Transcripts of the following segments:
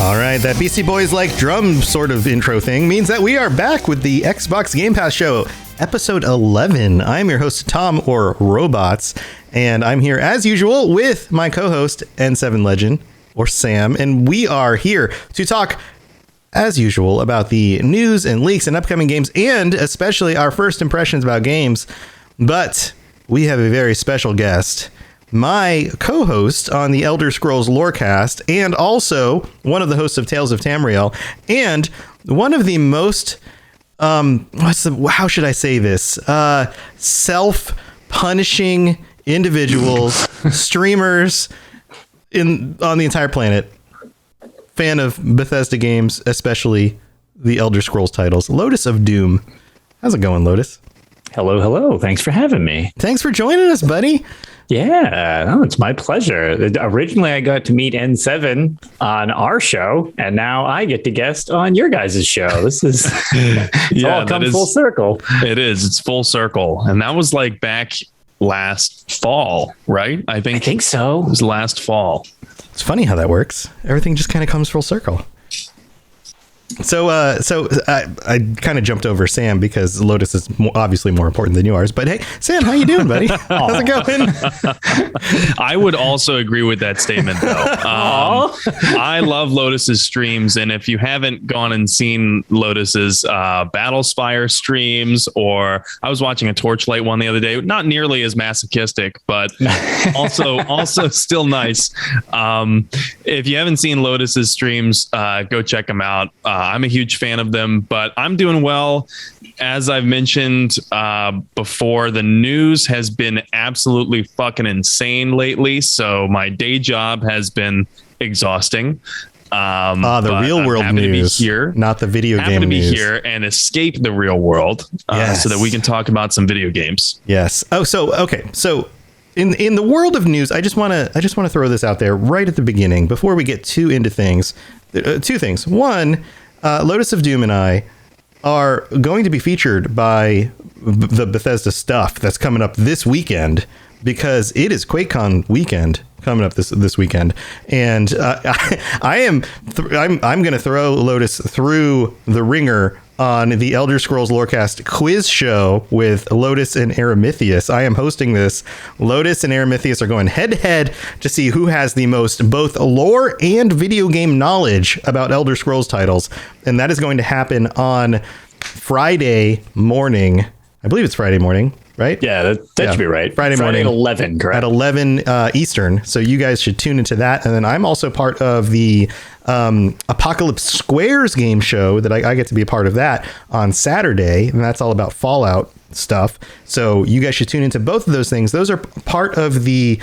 All right, that Beastie Boys like drum sort of intro thing means that we are back with the Xbox Game Pass show, episode 11. I'm your host, Tom, or Robots, and I'm here as usual with my co-host, N7 Legend, or Sam, and we are here to talk, as usual, about the news and leaks and upcoming games, and especially our first impressions about games. But we have a very special guest, my co-host on the Elder Scrolls Lorecast, and also one of the hosts of Tales of Tamriel, and one of the most, how should I say this? Self-punishing individuals, streamers on the entire planet. Fan of Bethesda games, especially the Elder Scrolls titles. LotusOfDoom. How's it going, Lotus? Hello. Thanks for having me. Thanks for joining us, buddy. Yeah, it's my pleasure. Originally, I got to meet N7 on our show, and now I get to guest on your guys' show. This is all come full circle. It is. It's full circle. And that was like back last fall, right? I think so. It was last fall. It's funny how that works. Everything just kind of comes full circle. So I kind of jumped over Sam because Lotus is obviously more important than yours. But hey, Sam, how you doing, buddy? How's it going? I would also agree with that statement, though. I love Lotus's streams, and if you haven't gone and seen Lotus's Battlespire streams, or I was watching a Torchlight one the other day, not nearly as masochistic, but also still nice. If you haven't seen Lotus's streams, go check them out. I'm a huge fan of them, but I'm doing well. As I've mentioned before, the news has been absolutely fucking insane lately. So my day job has been exhausting. The real world news, to be here, not the video game news. To be here and escape the real world, so that we can talk about some video games. Yes. Oh, so okay. So in the world of news, I just want to throw this out there right at the beginning before we get too into things. Two things. One, LotusOfDoom and I are going to be featured by the Bethesda stuff that's coming up this weekend, because it is QuakeCon weekend coming up this weekend, and I'm going to throw Lotus through the ringer on the Elder Scrolls Lorecast quiz show with Lotus and Aramithius. I am hosting this. Lotus and Aramithius are going head to head to see who has the most both lore and video game knowledge about Elder Scrolls titles. And that is going to happen on Friday morning. I believe it's Friday morning, right? Yeah, that should be right. Friday morning at 11, correct? At 11 Eastern. So you guys should tune into that. And then I'm also part of the Apocalypse Squares game show that I get to be a part of that on Saturday. And that's all about Fallout stuff. So you guys should tune into both of those things. Those are part of the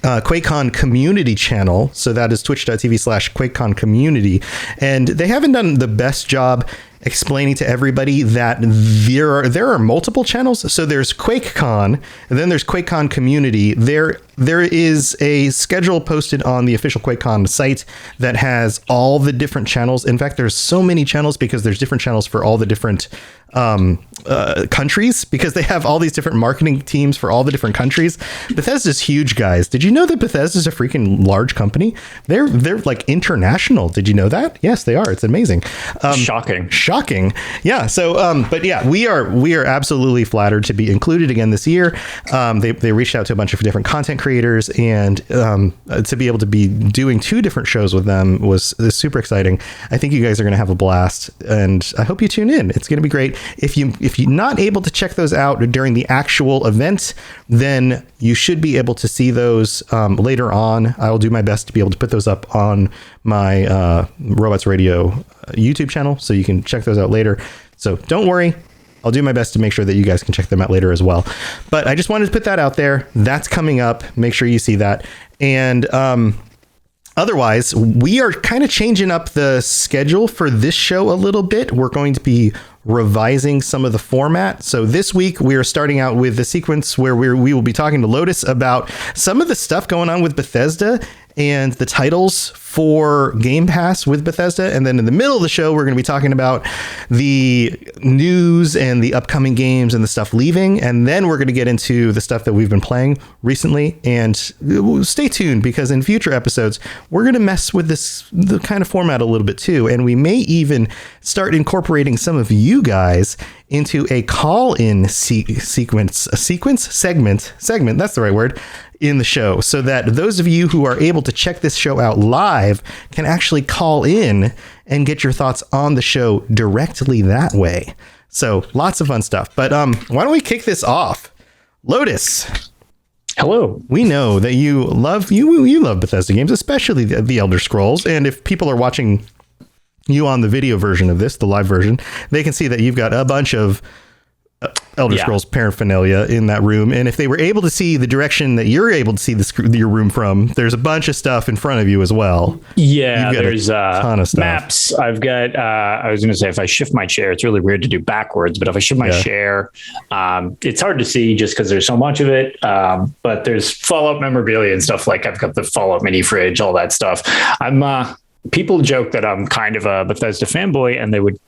QuakeCon community channel. So that is twitch.tv/QuakeCon community. And they haven't done the best job explaining to everybody that there are multiple channels. So there's QuakeCon, and then there's QuakeCon community. There is a schedule posted on the official QuakeCon site that has all the different channels. In fact, there's so many channels because there's different channels for all the different countries, because they have all these different marketing teams for all the different countries. Bethesda's huge, guys. Did you know that Bethesda's a freaking large company? They're like international. Did you know that? Yes, they are. It's amazing. Shocking. Yeah. So, but yeah, we are absolutely flattered to be included again this year. They reached out to a bunch of different content creators, and to be able to be doing 2 different shows with them was super exciting. I think you guys are going to have a blast, and I hope you tune in. It's going to be great. If you're not able to check those out during the actual event, then you should be able to see those later on. I will do my best to be able to put those up on my Robots Radio YouTube channel, so you can check those out later. So don't worry. I'll do my best to make sure that you guys can check them out later as well. But I just wanted to put that out there. That's coming up. Make sure you see that. And otherwise, we are kind of changing up the schedule for this show a little bit. We're going to be revising some of the format. So this week we are starting out with the sequence where we will be talking to Lotus about some of the stuff going on with Bethesda and the titles for Game Pass with Bethesda. And then in the middle of the show, we're going to be talking about the news and the upcoming games and the stuff leaving. And then we're going to get into the stuff that we've been playing recently. And stay tuned, because in future episodes, we're going to mess with the kind of format a little bit too. And we may even start incorporating some of you guys into a call-in segment. That's the right word. In the show, so that those of you who are able to check this show out live can actually call in and get your thoughts on the show directly that way. So lots of fun stuff. But why don't we kick this off? Lotus. Hello. We know that you love Bethesda games, especially the Elder Scrolls. And if people are watching you on the video version of this, the live version, they can see that you've got a bunch of Elder Scrolls paraphernalia in that room. And if they were able to see the direction that you're able to see your room from, there's a bunch of stuff in front of you as well. Yeah, there's a ton of stuff. Maps. I've got, I was going to say, if I shift my chair, it's really weird to do backwards, but if I shift my chair, it's hard to see just because there's so much of it. But there's Fallout memorabilia and stuff. Like I've got the Fallout mini fridge, all that stuff. People joke that I'm kind of a Bethesda fanboy, and they would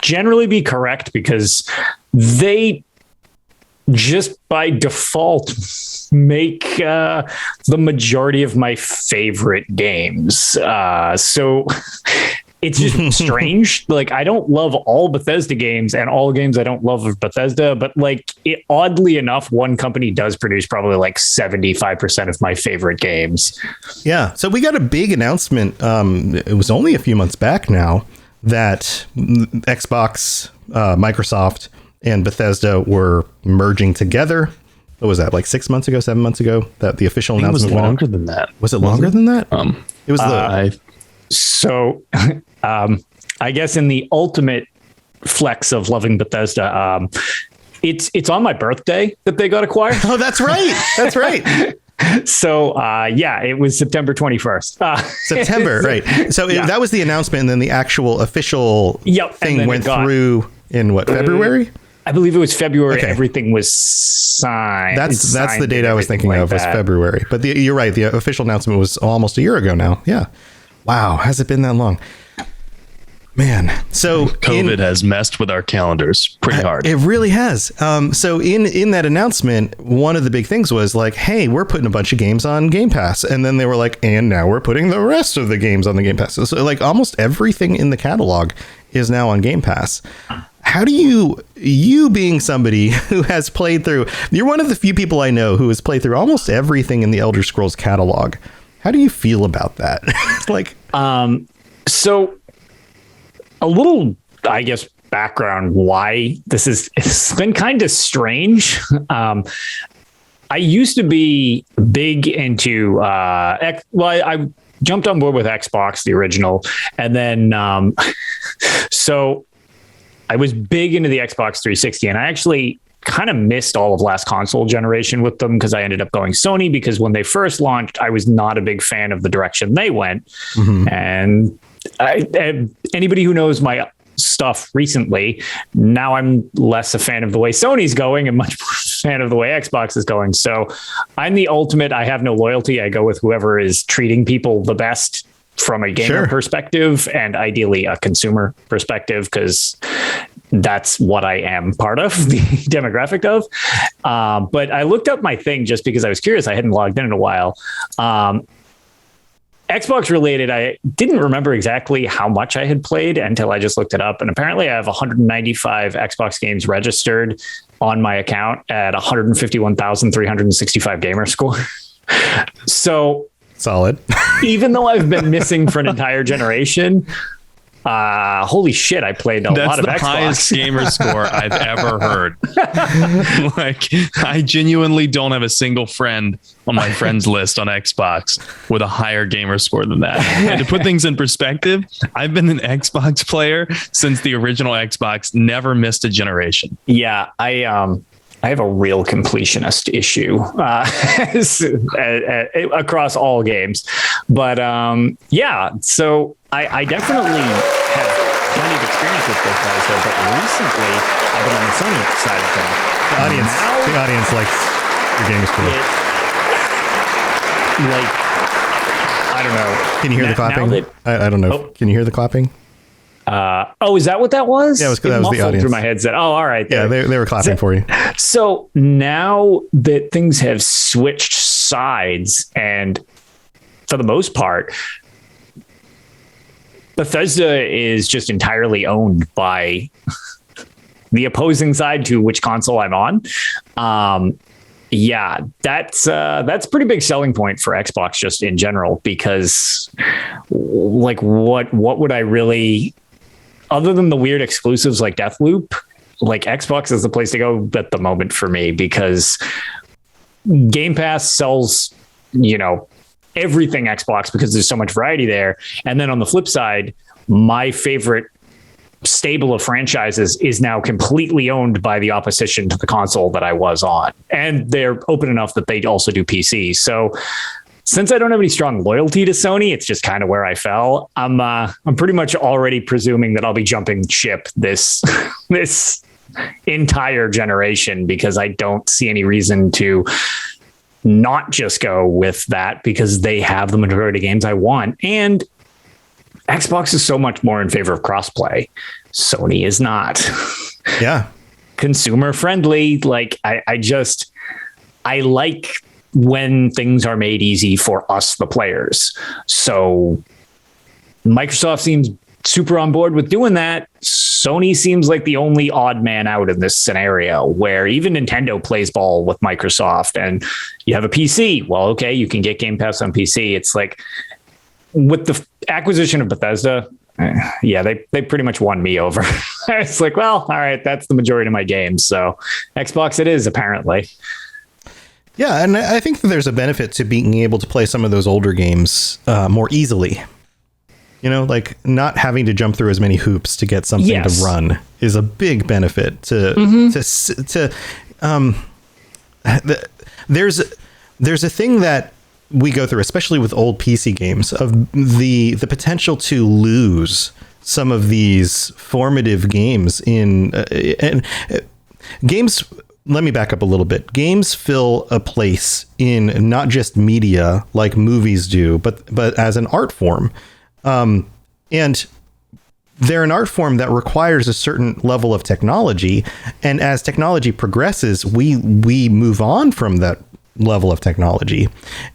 generally be correct, because they just by default make the majority of my favorite games. So it's just strange. Like, I don't love all Bethesda games, and all games I don't love of Bethesda, but like oddly enough, one company does produce probably like 75% of my favorite games. Yeah. So we got a big announcement. It was only a few months back now that Xbox, Microsoft, and Bethesda were merging together. What was that, like 6 months ago, 7 months ago, that the official announcement was longer than that? Was it longer than that? It was I guess in the ultimate flex of loving Bethesda, it's on my birthday that they got acquired. Oh, that's right. That's right. So, it was September 21st. September, right. So that was the announcement, and then the actual official thing went through in what, February? I believe it was February. Okay. Everything was signed. That's the date I was thinking of, was February. But you're right. The official announcement was almost a year ago now. Yeah. Wow. Has it been that long? Man, so COVID has messed with our calendars pretty hard. It really has. So in that announcement, one of the big things was like, hey, we're putting a bunch of games on Game Pass. And then they were like, and now we're putting the rest of the games on the Game Pass. So like almost everything in the catalog is now on Game Pass. How do you being somebody who has played through, you're one of the few people I know who has played through almost everything in the Elder Scrolls catalog. How do you feel about that? So a little, I guess, background why it's been kind of strange. I used to be big into, I jumped on board with Xbox, the original. And then, so I was big into the Xbox 360, and I actually kind of missed all of last console generation with them, because I ended up going Sony, because when they first launched, I was not a big fan of the direction they went. Mm-hmm. And anybody who knows my stuff recently, now I'm less a fan of the way Sony's going and much more a fan of the way Xbox is going. So I'm the ultimate, I have no loyalty. I go with whoever is treating people the best from a gamer perspective, and ideally a consumer perspective, because that's what I am part of, the demographic of. But I looked up my thing just because I was curious. I hadn't logged in a while. Xbox related, I didn't remember exactly how much I had played until I just looked it up. And apparently I have 195 Xbox games registered on my account at 151,365 gamer score. So solid. Even though I've been missing for an entire generation, holy shit, I played a lot of Xbox. That's the highest gamer score I've ever heard. Like, I genuinely don't have a single friend on my friends list on Xbox with a higher gamer score than that. And to put things in perspective, I've been an Xbox player since the original Xbox, never missed a generation. Yeah, I have a real completionist issue across all games. But so I definitely have plenty of experience with both guys, though. But recently, I've been on the Sony side of things. The audience likes your game score. I don't know. Can you hear the clapping? I don't know. Oh. Can you hear the clapping? Is that what that was? Yeah, that was the audience through my headset. Oh, all right. Yeah, they were clapping for you. So now that things have switched sides, and for the most part, Bethesda is just entirely owned by the opposing side to which console I'm on. Yeah, that's a pretty big selling point for Xbox just in general, because like what would I really, other than the weird exclusives like Deathloop, like Xbox is the place to go at the moment for me, because Game Pass sells, everything Xbox because there's so much variety there. And then on the flip side, my favorite stable of franchises is now completely owned by the opposition to the console that I was on. And they're open enough that they also do PC. So since I don't have any strong loyalty to Sony, it's just kind of where I fell. I'm pretty much already presuming that I'll be jumping ship this entire generation, because I don't see any reason to not just go with that, because they have the majority of games I want. And Xbox is so much more in favor of crossplay. Sony is not. Yeah. Consumer friendly. Like I like when things are made easy for us, the players. So Microsoft seems super on board with doing that. Sony seems like the only odd man out in this scenario, where even Nintendo plays ball with Microsoft, and you have a PC. Well, okay, you can get Game Pass on PC. It's like, with the acquisition of Bethesda, they pretty much won me over. It's like, well, all right, that's the majority of my games. So Xbox it is, apparently. Yeah, and I think that there's a benefit to being able to play some of those older games more easily. Like not having to jump through as many hoops to get something to run is a big benefit there's a thing that we go through, especially with old PC games, of the potential to lose some of these formative games games. Let me back up a little bit. Games fill a place in not just media like movies do, but as an art form. And they're an art form that requires a certain level of technology. And as technology progresses, we move on from that level of technology.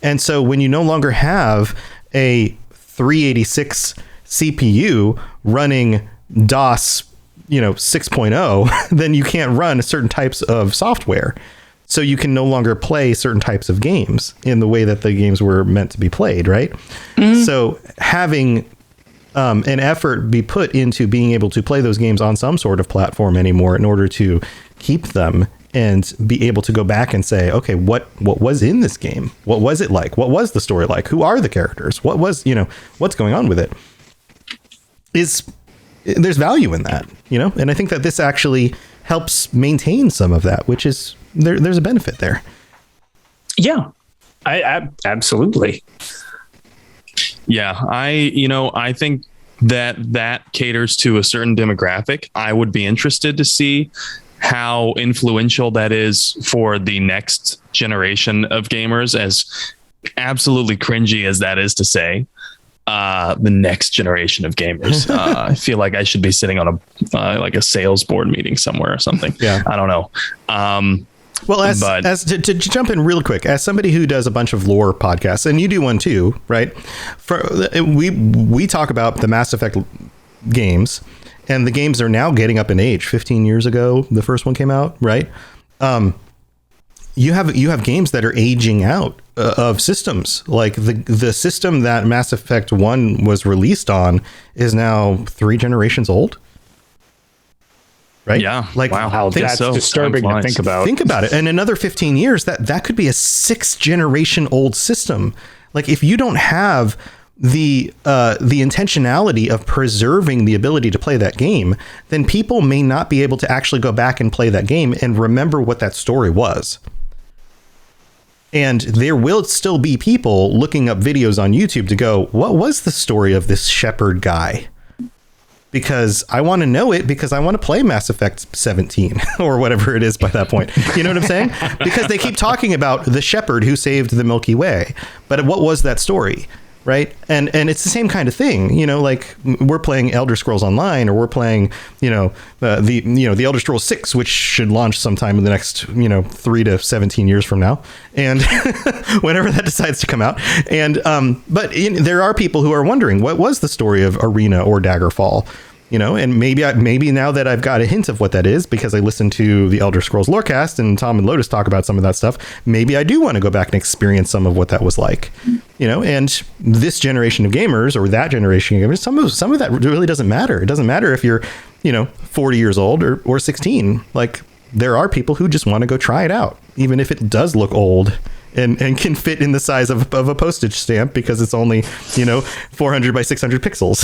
And so when you no longer have a 386 CPU running DOS, 6.0, then you can't run certain types of software. So you can no longer play certain types of games in the way that the games were meant to be played, right? Mm-hmm. So having an effort be put into being able to play those games on some sort of platform anymore in order to keep them and be able to go back and say, okay, what was in this game? What was it like? What was the story like? Who are the characters? What was, what's going on with it? There's value in that, and I think that this actually helps maintain some of that, which is there's a benefit there. Yeah, I absolutely. Yeah, I think that caters to a certain demographic. I would be interested to see how influential that is for the next generation of gamers, as absolutely cringy as that is to say. The next generation of gamers. I feel like I should be sitting on a sales board meeting somewhere or something. Yeah, I don't know. Well, as to jump in real quick, as somebody who does a bunch of lore podcasts, and you do one too, right? We talk about the Mass Effect games, and the games are now getting up in age. 15 years ago, the first one came out, right? You have games that are aging out of systems. Like the system that Mass Effect 1 was released on is now 3 generations old. Right? Yeah. Like, wow, that's disturbing to think about. Think about it. In another 15 years, that could be a 6th generation old system. Like, if you don't have the intentionality of preserving the ability to play that game, then people may not be able to actually go back and play that game and remember what that story was. And there will still be people looking up videos on YouTube to go, what was the story of this shepherd guy? Because I want to know it, because I want to play Mass Effect 17 or whatever it is by that point. You know what I'm saying? Because they keep talking about the shepherd who saved the Milky Way. But what was that story? right? And it's the same kind of thing, like we're playing Elder Scrolls Online, or we're playing, the Elder Scrolls 6, which should launch sometime in the next, 3 to 17 years from now, and whenever that decides to come out. And but there are people who are wondering, what was the story of Arena or Daggerfall? And maybe now that I've got a hint of what that is, because I listened to the Elder Scrolls Lorecast and Tom and Lotus talk about some of that stuff, maybe I do want to go back and experience some of what that was like, and this generation of gamers, or that generation of gamers, some of that really doesn't matter. It doesn't matter if you're, 40 years old or 16. Like, there are people who just want to go try it out, even if it does look old and can fit in the size of a postage stamp, because it's only 400 by 600 pixels.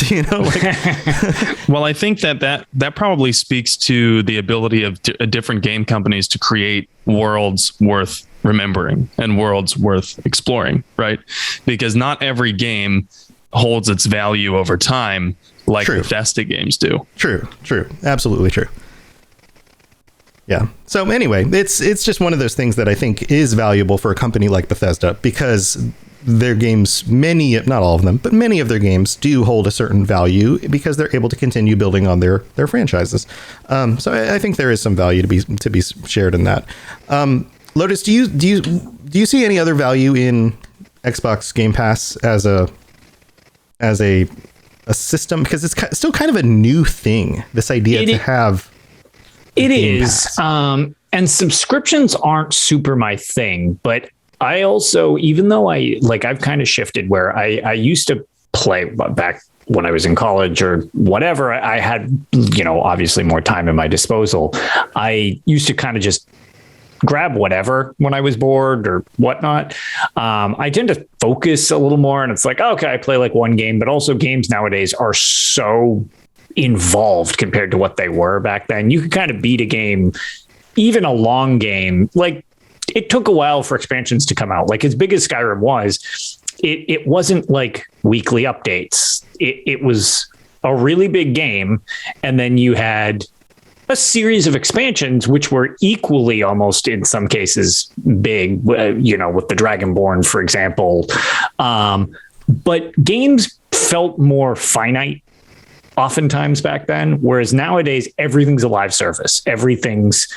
Well, I think that probably speaks to the ability of different game companies to create worlds worth remembering and worlds worth exploring, right? Because not every game holds its value over time like Bethesda games do. True, absolutely true. Yeah. So anyway, it's just one of those things that I think is valuable for a company like Bethesda, because their games, not all of them, but many of their games do hold a certain value because they're able to continue building on their franchises. So I think there is some value to be shared in that. Lotus, do you see any other value in Xbox Game Pass as a system? Because it's still kind of a new thing, this idea to have. It is. And subscriptions aren't super my thing, but I also, even though I've kind of shifted where I used to play back when I was in college or whatever, I had, obviously more time at my disposal. I used to kind of just grab whatever when I was bored or whatnot. I tend to focus a little more, and it's like, okay, I play like one game, but also games nowadays are so involved compared to what they were back then. You could kind of beat a game, even a long game. Like, it took a while for expansions to come out. Like, as big as Skyrim was, it wasn't like weekly updates. It was a really big game, and then you had a series of expansions which were equally, almost in some cases, big, with the Dragonborn, for example. But games felt more finite oftentimes back then, whereas nowadays everything's a live service. Everything's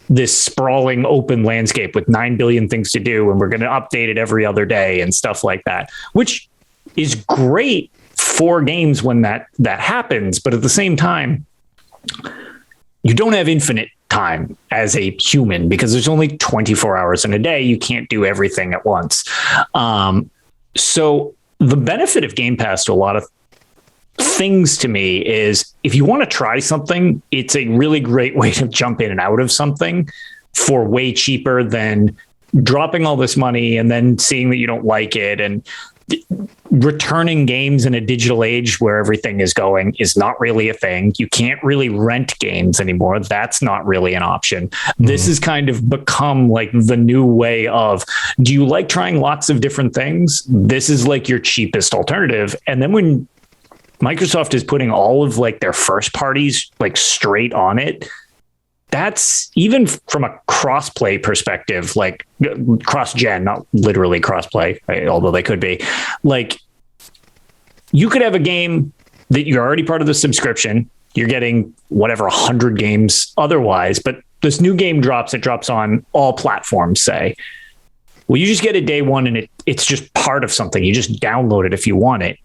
this sprawling open landscape with 9 billion things to do, and we're going to update it every other day and stuff like that, which is great for games when that happens. But at the same time, you don't have infinite time as a human, because there's only 24 hours in a day. You can't do everything at once. So the benefit of Game Pass to a lot of things to me is, if you want to try something, it's a really great way to jump in and out of something for way cheaper than dropping all this money and then seeing that you don't like it. And returning games in a digital age where everything is going is not really a thing. You can't really rent games anymore. That's not really an option. This has kind of become like the new way of, do you like trying lots of different things? This is like your cheapest alternative. And then when Microsoft is putting all of like their first parties like straight on it, that's, even from a cross-play perspective, like cross-gen, not literally cross-play, although they could be. Like, you could have a game that you're already part of the subscription. You're getting whatever 100 games otherwise, but this new game drops. It drops on all platforms, say. Well, you just get it day one, and it's just part of something. You just download it if you want it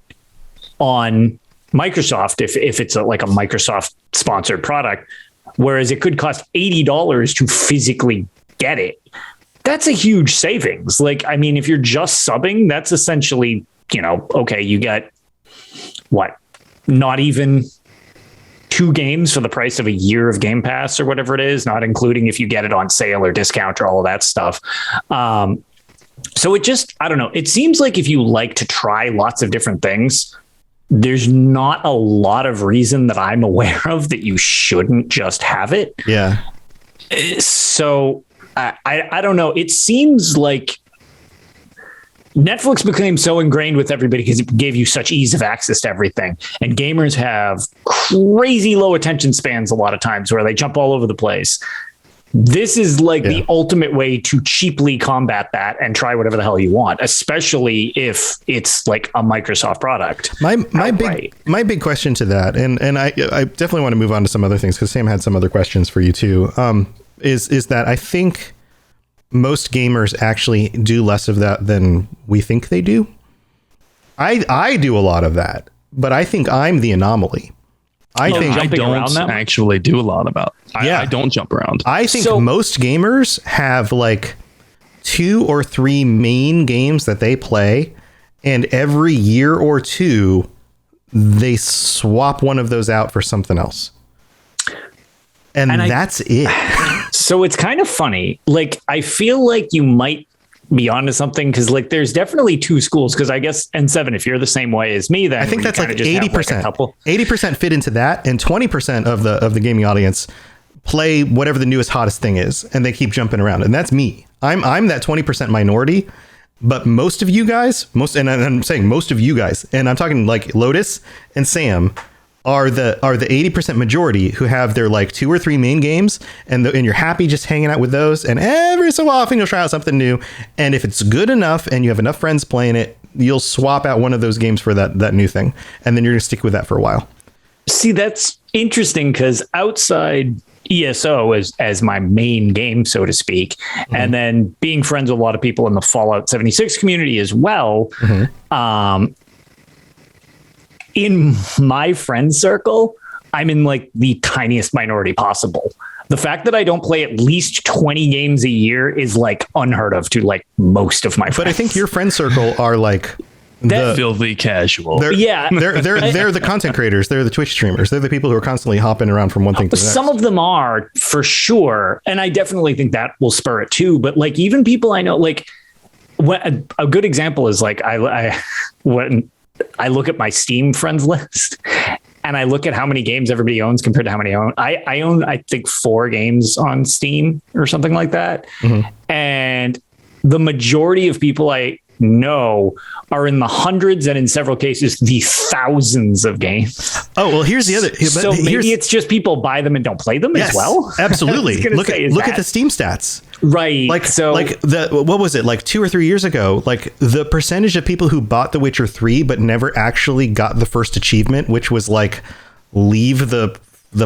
on Microsoft, if it's like a Microsoft sponsored product. Whereas it could cost $80 to physically get it. That's a huge savings. Like, I mean, if you're just subbing, that's essentially, okay, you get what? Not even 2 games for the price of a year of Game Pass or whatever it is, not including if you get it on sale or discount or all of that stuff. So it just, I don't know. It seems like if you like to try lots of different things, there's not a lot of reason that I'm aware of that you shouldn't just have it. Yeah. So I don't know. It seems like Netflix became so ingrained with everybody because it gave you such ease of access to everything. And gamers have crazy low attention spans a lot of times, where they jump all over the place. this is like the ultimate way to cheaply combat that and try whatever the hell you want, especially if it's like a Microsoft product. My big question to that, and I definitely want to move on to some other things because Sam had some other questions for you too, is that I think most gamers actually do less of that than we think they do. I do a lot of that, but I think I'm the anomaly. I don't actually do a lot about it. I don't jump around. I think most gamers have like 2 or 3 main games that they play, and every year or two they swap one of those out for something else. And that's it. So it's kind of funny. Like, I feel like you might be onto something, because like there's definitely 2 schools, because I guess N7, if you're the same way as me, then I think that's like 80%. 80% fit into that, and 20% of the gaming audience play whatever the newest hottest thing is, and they keep jumping around. And that's me. I'm that 20% minority. But most of you guys, and I'm saying most of you guys, and I'm talking like Lotus and Sam, are the 80% majority who have their like 2 or 3 main games, and you're happy just hanging out with those, and every so often you'll try out something new, and if it's good enough and you have enough friends playing it, you'll swap out one of those games for that new thing, and then you're gonna stick with that for a while. See, that's interesting, because outside ESO as my main game, so to speak, and then being friends with a lot of people in the Fallout 76 community as well, in my friend circle, I'm in like the tiniest minority possible. The fact that I don't play at least 20 games a year is like unheard of to like most of my friends. But I think your friend circle are like the filthy casual. They're the content creators. They're the Twitch streamers. They're the people who are constantly hopping around from one thing to the next. Some of them are, for sure. And I definitely think that will spur it too. But like even people I know, like a good example is like when I look at my Steam friends list and I look at how many games everybody owns compared to how many I own. I own, I think, 4 games on Steam or something like that. And the majority of people I know are in the hundreds, and in several cases, the thousands of games. Oh, well, here's the other. So maybe it's just people buy them and don't play them as well. Absolutely. Look at the Steam stats. Right. Like, what was it? Like 2 or 3 years ago, like the percentage of people who bought The Witcher 3 but never actually got the first achievement, which was like leave the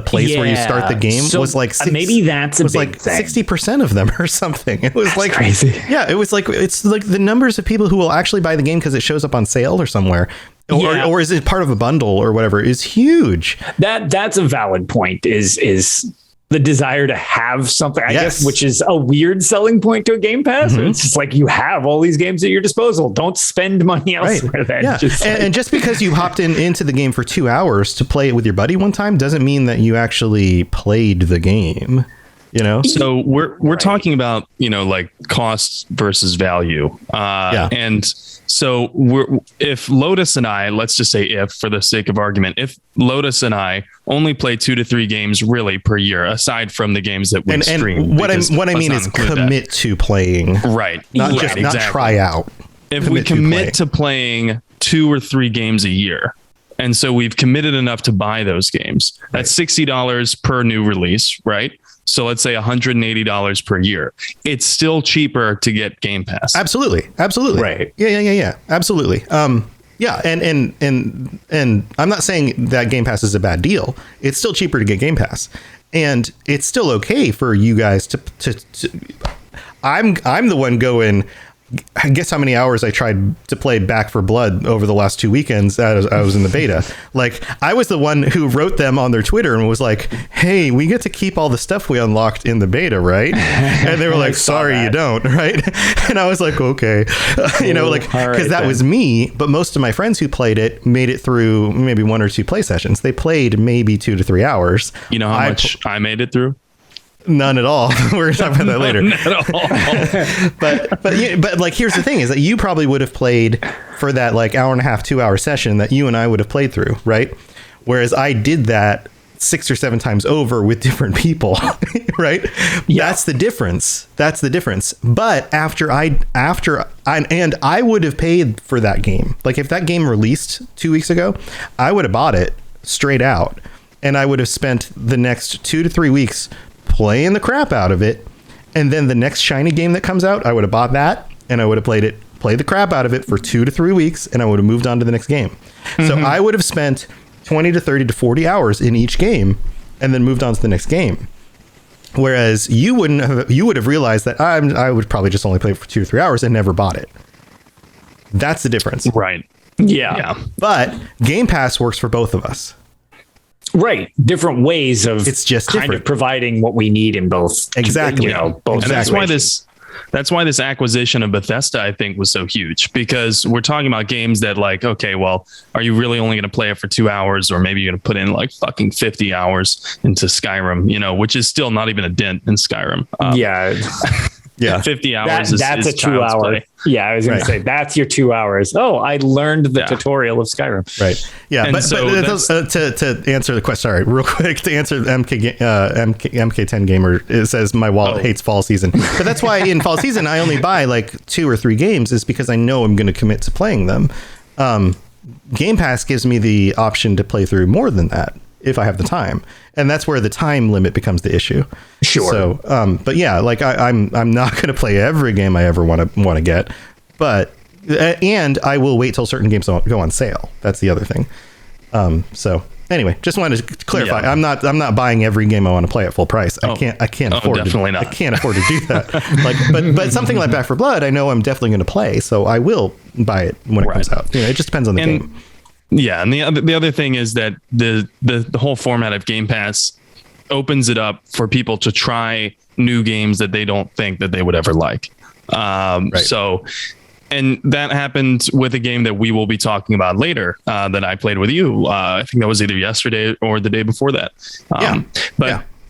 place where you start the game, was like maybe that's a big like thing. 60% of them or something. It was that's like crazy. Yeah, it was like, it's like the numbers of people who will actually buy the game because it shows up on sale or somewhere. Or is it part of a bundle or whatever, is huge. That's a valid point, is the desire to have something, I guess, which is a weird selling point to a Game Pass. It's just like, you have all these games at your disposal. Don't spend money elsewhere. Then. Yeah. And just because you hopped into the game for 2 hours to play it with your buddy one time doesn't mean that you actually played the game. You know, so we're talking about, like cost versus value. And so if Lotus and I, let's just say for the sake of argument, if Lotus and I only play 2 to 3 games really per year, aside from the games that we stream. What I mean is commit to playing. Right. Not try out. If we commit to playing 2 or 3 games a year, and so we've committed enough to buy those games, that's $60 per new release, right? So let's say $180 per year. It's still cheaper to get Game Pass. Absolutely. Right. Yeah. Absolutely. Yeah. And I'm not saying that Game Pass is a bad deal. It's still cheaper to get Game Pass, and it's still okay for you guys to I'm the one going, guess how many hours I tried to play Back 4 Blood over the last 2 weekends as I was in the beta. Like, I was the one who wrote them on their Twitter and was like, hey, we get to keep all the stuff we unlocked in the beta, right? And they were like, sorry, you don't, right? And I was like, okay. Because that was me, but most of my friends who played it made it through maybe 1 or 2 play sessions. They played maybe 2 to 3 hours. You know how much I made it through? None at all. We're gonna talk about that later. None at all. but like, here's the thing: is that you probably would have played for that like hour and a half, 2 hour session that you and I would have played through, right? Whereas I did that 6 or 7 times over with different people, right? Yeah. That's the difference. But I would have paid for that game. Like, if that game released 2 weeks ago, I would have bought it straight out, and I would have spent the next 2 to 3 weeks playing the crap out of it. And then the next shiny game that comes out, I would have bought that and I would have played the crap out of it for 2 to 3 weeks, and I would have moved on to the next game. So I would have spent 20 to 30 to 40 hours in each game and then moved on to the next game. Whereas you would have realized that I would probably just only play it for 2 to 3 hours and never bought it. That's the difference. Right. Yeah. But Game Pass works for both of us. Right. Different ways of it's just kind of providing what we need in both. Exactly. Both. And that's why this acquisition of Bethesda, I think, was so huge, because we're talking about games that, like, okay, well, are you really only going to play it for 2 hours, or maybe you're going to put in like fucking 50 hours into Skyrim, which is still not even a dent in Skyrim. Yeah. 50 hours that's is a 2 hour. play. Yeah, I was going to say that's your 2 hours. Oh, I learned the tutorial of Skyrim. Right. Yeah. And but to answer the question, sorry, real quick, to answer the MK10 gamer, it says my wallet hates fall season. But that's why in fall season, I only buy like 2 or 3 games, is because I know I'm going to commit to playing them. Game Pass gives me the option to play through more than that if I have the time. And that's where the time limit becomes the issue. Sure. So, but yeah, like I'm not going to play every game I ever want to get, but, and I will wait till certain games go on sale. That's the other thing. So anyway, just wanted to clarify. Yeah. I'm not buying every game I want to play at full price. I can't afford definitely not. I can't afford to do that. But something like Back 4 Blood, I know I'm definitely going to play, so I will buy it when it comes out. It just depends on the game. Yeah, and the other thing is that the whole format of Game Pass opens it up for people to try new games that they don't think that they would ever like. Right. So, and that happened with a game that we will be talking about later that I played with you. I think that was either yesterday or the day before that.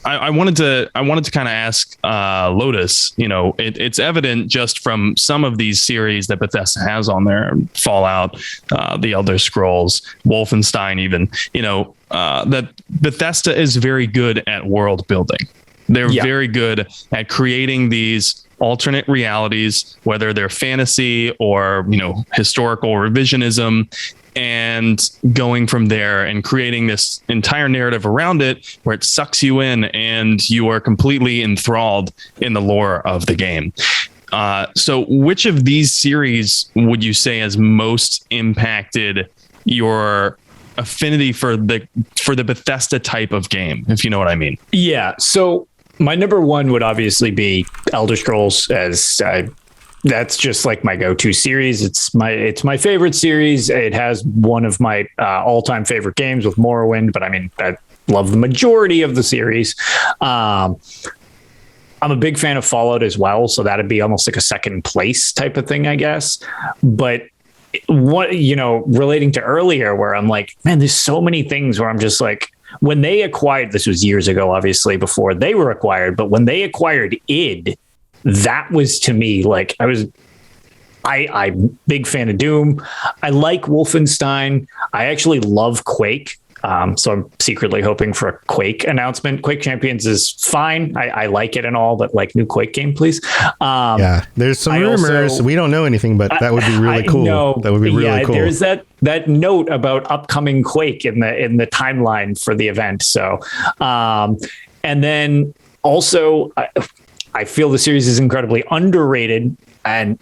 I wanted to kind of ask Lotus, it's evident just from some of these series that Bethesda has on there, Fallout, the Elder Scrolls, Wolfenstein, even, that Bethesda is very good at world building. They're very good at creating these alternate realities, whether they're fantasy or, historical revisionism, and going from there and creating this entire narrative around it where it sucks you in and you are completely enthralled in the lore of the game. So which of these series would you say has most impacted your affinity for the Bethesda type of game, if you know what I mean? Yeah. So my number one would obviously be Elder Scrolls, as that's just like my go-to series. It's my favorite series. It has one of my all-time favorite games with Morrowind, but I mean, I love the majority of the series. I'm a big fan of Fallout as well, so that'd be almost like a second place type of thing, I guess. But what, relating to earlier, where I'm like, man, there's so many things where I'm just like, when they acquired, this was years ago, obviously, before they were acquired, but when they acquired id, that was, to me, like, I'm big fan of Doom. I like Wolfenstein. I actually love Quake. So I'm secretly hoping for a Quake announcement. Quake Champions is fine. I like it and all, but like, new Quake game, please. There's some rumors. We don't know anything, but that would be really cool. That would be really cool. There's that note about upcoming Quake in the timeline for the event. So, and then also, I feel the series is incredibly underrated, and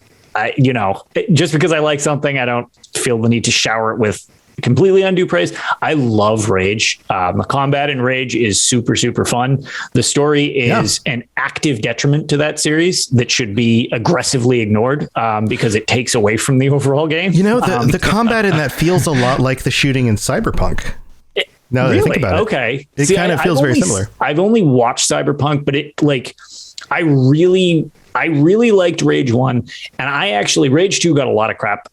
just because I like something, I don't feel the need to shower it with completely undue praise. I love Rage. The combat in Rage is super, super fun. The story is an active detriment to that series that should be aggressively ignored because it takes away from the overall game. The combat in that feels a lot like the shooting in Cyberpunk. Now that I think about it. Okay. It kind of feels very similar. I've only watched Cyberpunk, but I really liked Rage 1, and Rage 2 got a lot of crap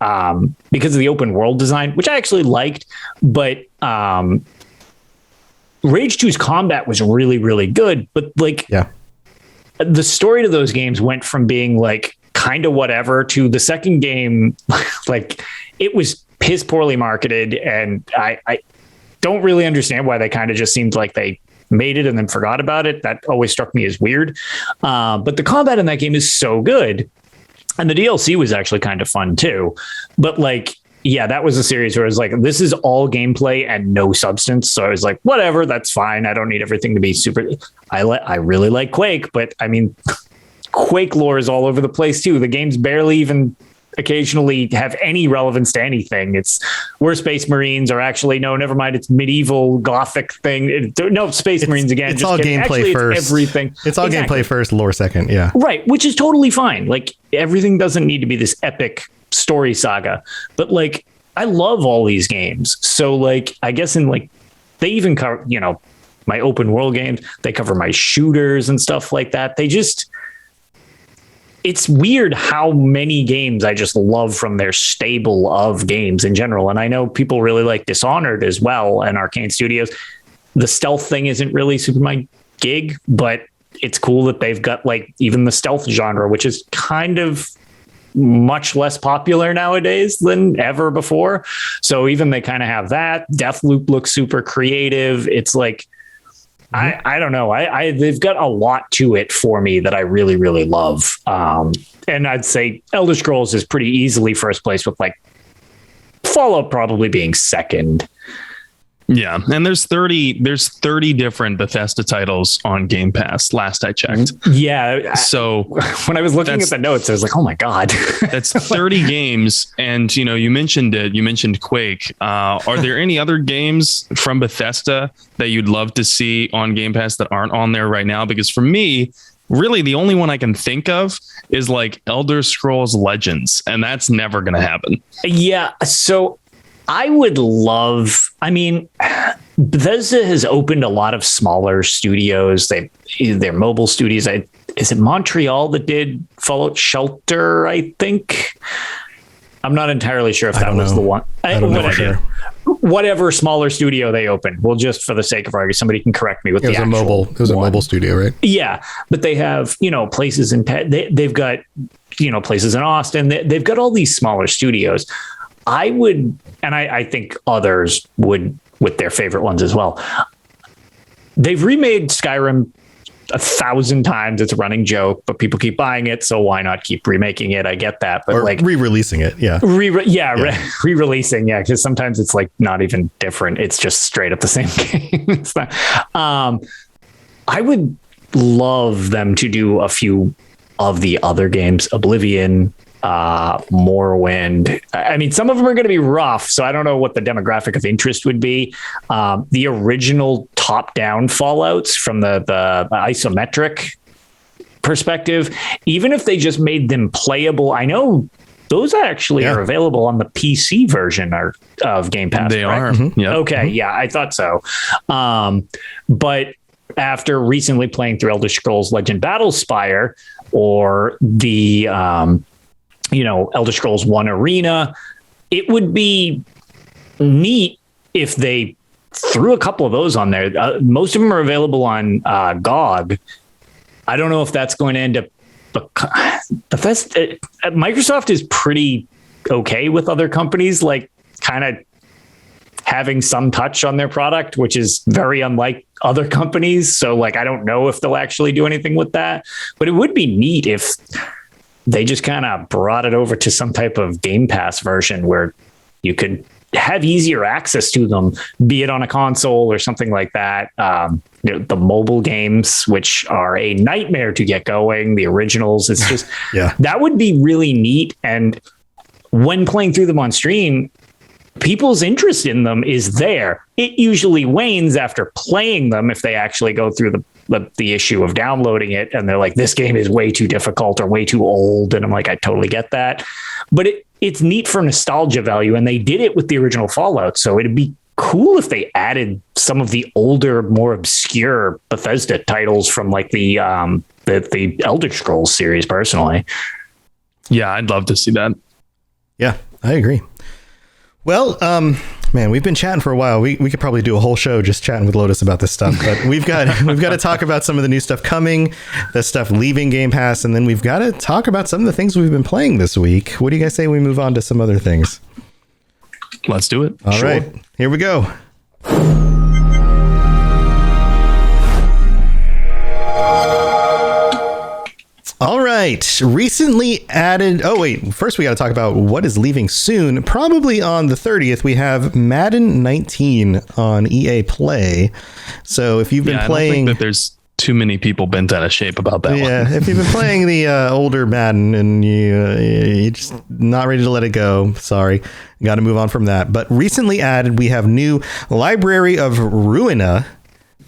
because of the open world design, which I actually liked, but Rage 2's combat was really, really good, but the story to those games went from being like kind of whatever to the second game, like, it was piss poorly marketed, and I don't really understand why they kind of just seemed like they made it and then forgot about it. That always struck me as weird. But the combat in that game is so good. And the DLC was actually kind of fun too. But like, yeah, that was a series where it was like, this is all gameplay and no substance. So I was like, whatever, that's fine. I don't need everything to be super. I really like Quake, but I mean, Quake lore is all over the place too. The games barely even occasionally have any relevance to anything. We're Space Marines, or actually, no, never mind. It's medieval Gothic thing. No, Space Marines again. It's all gameplay first. It's everything. It's all gameplay first, lore second. Yeah. Right. Which is totally fine. Like, everything doesn't need to be this epic story saga, but like, I love all these games. So like, I guess they even cover, my open world games, they cover my shooters and stuff like that. It's weird how many games I just love from their stable of games in general. And I know people really like Dishonored as well, and Arcane Studios. The stealth thing isn't really super my gig, but it's cool that they've got like even the stealth genre, which is kind of much less popular nowadays than ever before. So even they kind of have that. Deathloop looks super creative. It's like, I don't know. They've got a lot to it for me that I really, really love. And I'd say Elder Scrolls is pretty easily first place, with like Fallout probably being second. Yeah, and there's 30 different Bethesda titles on Game Pass last I checked. Yeah. So when I was looking at the notes, I was like, oh my God. That's 30 games. And you mentioned Quake. Are there any other games from Bethesda that you'd love to see on Game Pass that aren't on there right now? Because for me, really the only one I can think of is like Elder Scrolls Legends, and that's never going to happen. Yeah. So I would love, Bethesda has opened a lot of smaller studios. They're mobile studios. Is it Montreal that did Fallout Shelter, I think? I'm not entirely sure if that was the one. I don't know for sure. Whatever smaller studio they opened. Well, just for the sake of argument, somebody can correct me with the actual It was a mobile studio, right? Yeah. But they have, places in, they've got, places in Austin. They've got all these smaller studios. I would, and I think others would with their favorite ones as well. They've remade Skyrim 1,000 times. It's a running joke, but people keep buying it. So why not keep remaking it? I get that. But like re-releasing it. Yeah. Re-releasing. Yeah. Cause sometimes it's like not even different. It's just straight up the same game. I would love them to do a few of the other games, Oblivion, Morrowind. Some of them are going to be rough, so I don't know what the demographic of interest would be. The original top-down Fallouts from the isometric perspective, even if they just made them playable, I know those actually are available on the PC version of Game Pass. They correct? Are. Mm-hmm. Yep. Okay, yeah, I thought so. But after recently playing through Elder Scrolls Legend Battlespire, or the Elder Scrolls 1 Arena, it would be neat if they threw a couple of those on there. Most of them are available on GOG. I don't know if that's going to end up. Microsoft is pretty okay with other companies, like kind of having some touch on their product, which is very unlike other companies. So like, I don't know if they'll actually do anything with that, but it would be neat if they just kind of brought it over to some type of Game Pass version where you could have easier access to them, be it on a console or something like that. The mobile games, which are a nightmare to get going, the originals, it's just, that would be really neat. And when playing through them on stream, people's interest in them is there. It usually wanes after playing them if they actually go through the issue of downloading it and they're like, this game is way too difficult or way too old. And I'm like, I totally get that. But it's neat for nostalgia value. And they did it with the original Fallout. So it'd be cool if they added some of the older, more obscure Bethesda titles from like the Elder Scrolls series personally. Yeah, I'd love to see that. Yeah, I agree. Well, man, we've been chatting for a while. We could probably do a whole show just chatting with Lotus about this stuff, but we've got to talk about some of the new stuff coming, the stuff leaving Game Pass, and then we've got to talk about some of the things we've been playing this week. What do you guys say we move on to some other things? Let's do it. All right, here we go. All right. recently added. Oh wait, first we got to talk about what is leaving soon. Probably on the 30th, we have Madden 19 on EA Play. So if you've been playing, I don't think that there's too many people bent out of shape about that one. Yeah, if you've been playing the older Madden and you're just not ready to let it go, sorry, got to move on from that. But recently added, we have new Library of Ruina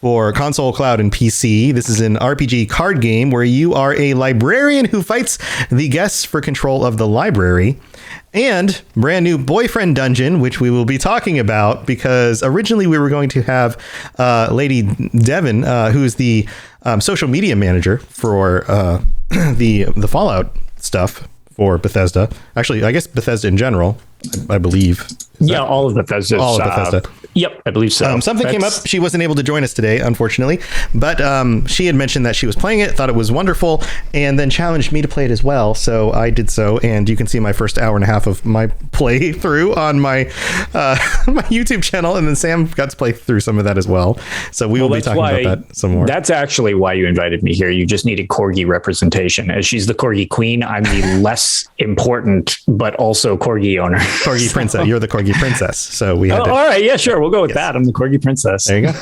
for console, cloud, and PC. This is an RPG card game where you are a librarian who fights the guests for control of the library. And brand new boyfriend dungeon, which we will be talking about because originally we were going to have Lady Devon, who's the social media manager for the Fallout stuff for Bethesda. Actually, I guess Bethesda in general, I believe. All of Bethesda. All of Bethesda. Yep, I believe so. Something came up. She wasn't able to join us today, unfortunately, but she had mentioned that she was playing it, thought it was wonderful, and then challenged me to play it as well. So I did so, and you can see my first hour and a half of my playthrough on my my YouTube channel, and then Sam got to play through some of that as well. So we will be talking about that some more. That's actually why you invited me here. You just needed corgi representation. As she's the corgi queen, I'm the less important but also corgi owner. Corgi princess. You're the corgi princess. So we had all right, yeah, sure. We'll go with that. I'm the corgi princess. There you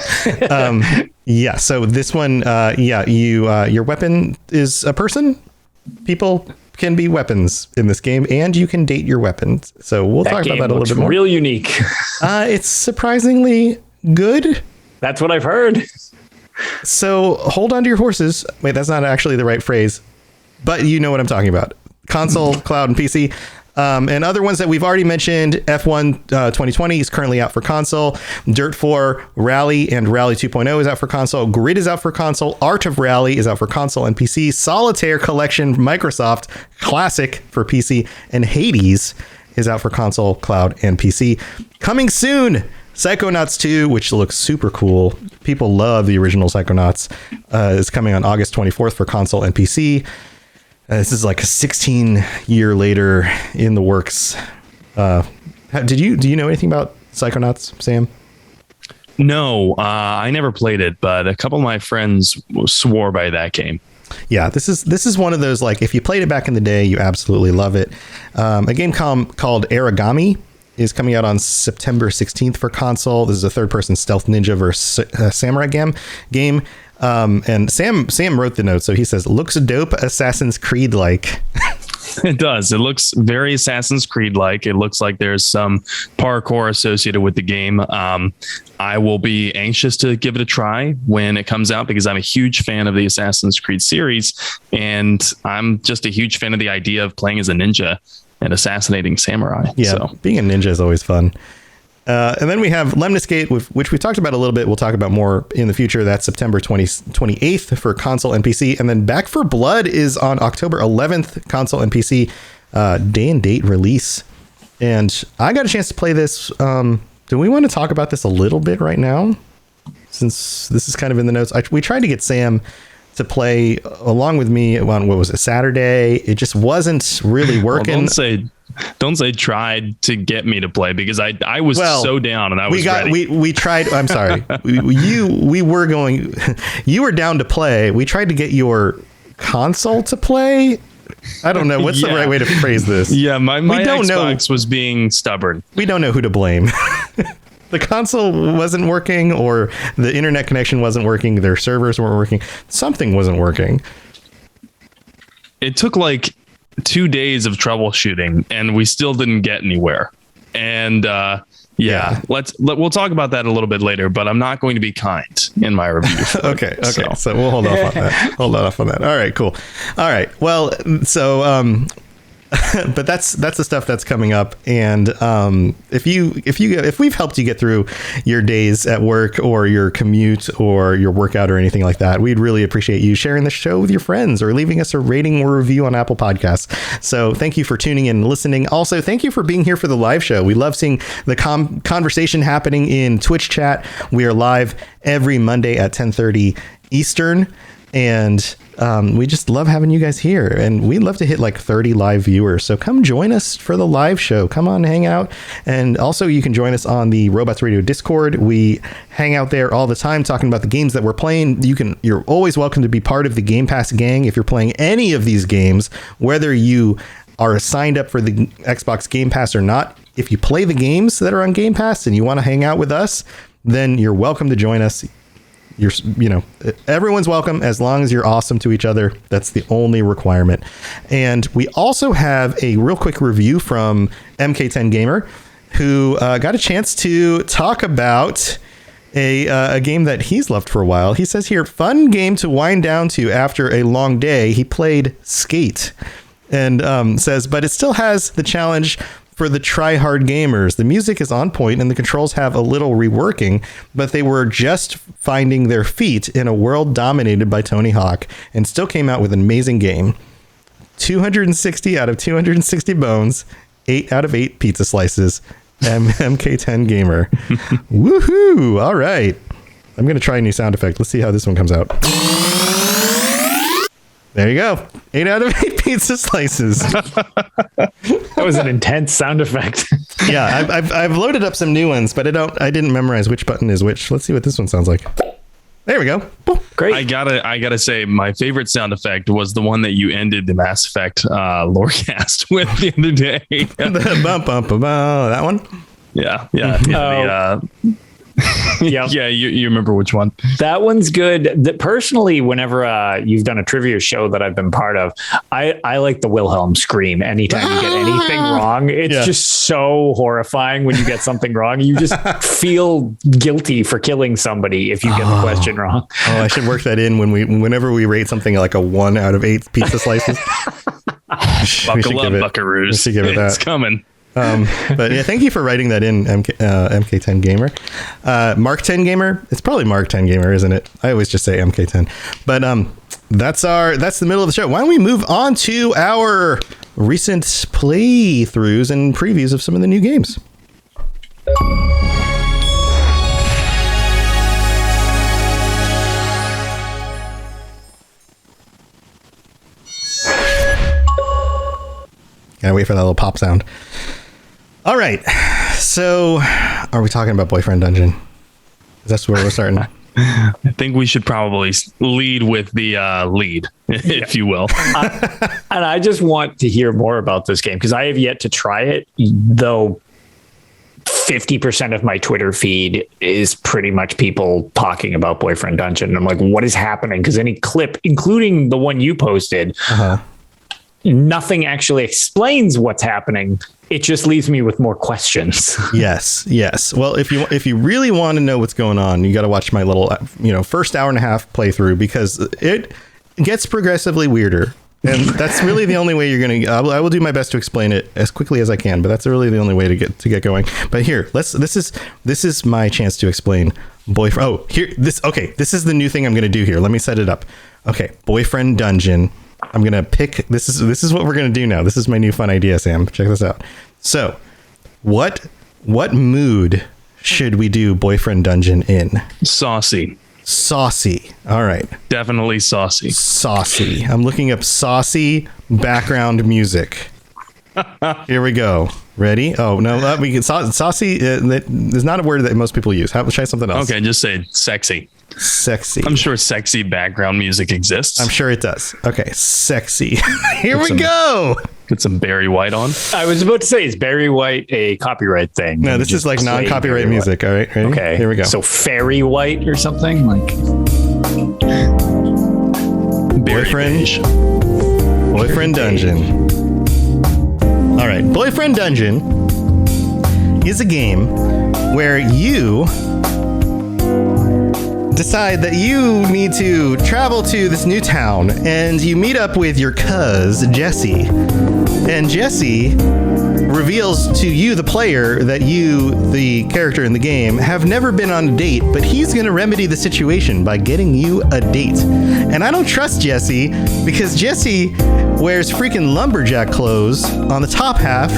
go. Yeah. So this one, your weapon is a person. People can be weapons in this game, and you can date your weapons. So we'll talk about that a little bit more. Real unique. It's surprisingly good. That's what I've heard. So hold on to your horses. Wait, that's not actually the right phrase, but you know what I'm talking about. Console, cloud, and PC. And other ones that we've already mentioned, F1 2020 is currently out for console. Dirt 4 Rally and Rally 2.0 is out for console. Grid is out for console. Art of Rally is out for console and PC. Solitaire Collection Microsoft Classic for PC. And Hades is out for console, cloud, and PC. Coming soon, Psychonauts 2, which looks super cool. People love the original Psychonauts. Is coming on August 24th for console and PC. This is like a 16-year later in the works. Do you know anything about Psychonauts, Sam? No, I never played it, but a couple of my friends swore by that game. Yeah, this is one of those, like, if you played it back in the day, you absolutely love it. A game called Aragami is coming out on September 16th for console. This is a third-person stealth ninja versus samurai game. And Sam wrote the note, so he says, looks dope, Assassin's Creed like. It does. It looks very Assassin's Creed like. It looks like there's some parkour associated with the game. I will be anxious to give it a try when it comes out because I'm a huge fan of the Assassin's Creed series, and I'm just a huge fan of the idea of playing as a ninja and assassinating samurai. Yeah, so being a ninja is always fun. And then we have Lemniscate, which we talked about a little bit. We'll talk about more in the future. That's September 28th for console and PC. And then Back for Blood is on October 11th, console and PC, day and date release. And I got a chance to play this. Do we want to talk about this a little bit right now? Since this is kind of in the notes. We tried to get Sam to play along with me on, what was it, Saturday. It just wasn't really working. Well, don't say tried to get me to play because I was so down and I was ready. We tried. I'm sorry. You were down to play. We tried to get your console to play. I don't know. What's the right way to phrase this? Yeah, my Xbox was being stubborn. We don't know who to blame. The console wasn't working, or the internet connection wasn't working. Their servers weren't working. Something wasn't working. It took like 2 days of troubleshooting and we still didn't get anywhere. And we'll talk about that a little bit later, but I'm not going to be kind in my review. Okay. So we'll hold off on that. All right, cool. All right. Well, so but that's the stuff that's coming up. And if we've helped you get through your days at work or your commute or your workout or anything like that, we'd really appreciate you sharing the show with your friends or leaving us a rating or review on Apple Podcasts. So thank you for tuning in and listening. Also, thank you for being here for the live show. We love seeing the conversation happening in Twitch chat. We are live every Monday at 10:30 Eastern. And we just love having you guys here, and we'd love to hit like 30 live viewers. So come join us for the live show. Come on, hang out. And also you can join us on the Robots Radio Discord. We hang out there all the time talking about the games that we're playing. You're always welcome to be part of the Game Pass gang if you're playing any of these games, whether you are signed up for the Xbox Game Pass or not. If you play the games that are on Game Pass and you want to hang out with us, then you're welcome to join us. Everyone's welcome as long as you're awesome to each other. That's the only requirement. And we also have a real quick review from MK10 Gamer, who got a chance to talk about a game that he's loved for a while. He says here, fun game to wind down to after a long day. He played Skate and says, but it still has the challenge for the try-hard gamers. The music is on point and the controls have a little reworking, but they were just finding their feet in a world dominated by Tony Hawk and still came out with an amazing game. 260 out of 260 bones, 8 out of 8 pizza slices. MK10 Gamer. Woohoo! All right. I'm going to try a new sound effect. Let's see how this one comes out. There you go. 8 out of 8 pizza slices. That was an intense sound effect. Yeah, I've loaded up some new ones, but I didn't memorize which button is which. Let's see what this one sounds like. There we go. Great. I gotta say, my favorite sound effect was the one that you ended the Mass Effect Lorecast with the other day. The bump, that one. Yeah. Yeah, you remember which one? That one's good. Personally, whenever you've done a trivia show that I've been part of, I like the Wilhelm scream anytime you get anything wrong. It's just so horrifying when you get something wrong. You just feel guilty for killing somebody if you get the question wrong. Oh, I should work that in whenever we rate something like a 1 out of 8 pizza slices. Buckle up, buckaroos. We should give it that. It's coming. But yeah, thank you for writing that in, MK10 Gamer. Mark 10 Gamer. It's probably Mark 10 Gamer, isn't it? I always just say MK10. But that's the middle of the show. Why don't we move on to our recent playthroughs and previews of some of the new games? Gotta wait for that little pop sound. All right. So, are we talking about Boyfriend Dungeon? That's where we're starting. I think we should probably lead with the lead, if you will. And I just want to hear more about this game because I have yet to try it, though 50% of my Twitter feed is pretty much people talking about Boyfriend Dungeon. And I'm like, what is happening? Because any clip, including the one you posted, nothing actually explains what's happening. It just leaves me with more questions. Yes. Well, if you really want to know what's going on, you got to watch my little, first hour and a half playthrough because it gets progressively weirder. And that's really the only way you're going to, I will do my best to explain it as quickly as I can, but that's really the only way to get going. But here, this is my chance to explain Boyfriend. Oh, this is the new thing I'm going to do here. Let me set it up. Okay. Boyfriend Dungeon. I'm going to pick, this is what we're going to do now. This is my new fun idea, Sam. Check this out. So what mood should we do Boyfriend Dungeon in? Saucy. All right. Definitely saucy. I'm looking up saucy background music. Here we go. Ready? Oh, no, we can saucy. Is not a word that most people use. Try something else. Okay, just say sexy. I'm sure sexy background music exists. I'm sure it does. Okay, sexy. Here we go. Get some Barry White on. I was about to say, is Barry White a copyright thing? No, this is like non-copyright music. All right, ready? Okay, here we go. So Fairy White or something like Boyfriend Dungeon. All right, Boyfriend Dungeon is a game where you decide that you need to travel to this new town and you meet up with your cuz Jesse, and Jesse reveals to you, the player, that you, the character in the game, have never been on a date, but he's going to remedy the situation by getting you a date. And I don't trust Jesse because Jesse wears freaking lumberjack clothes on the top half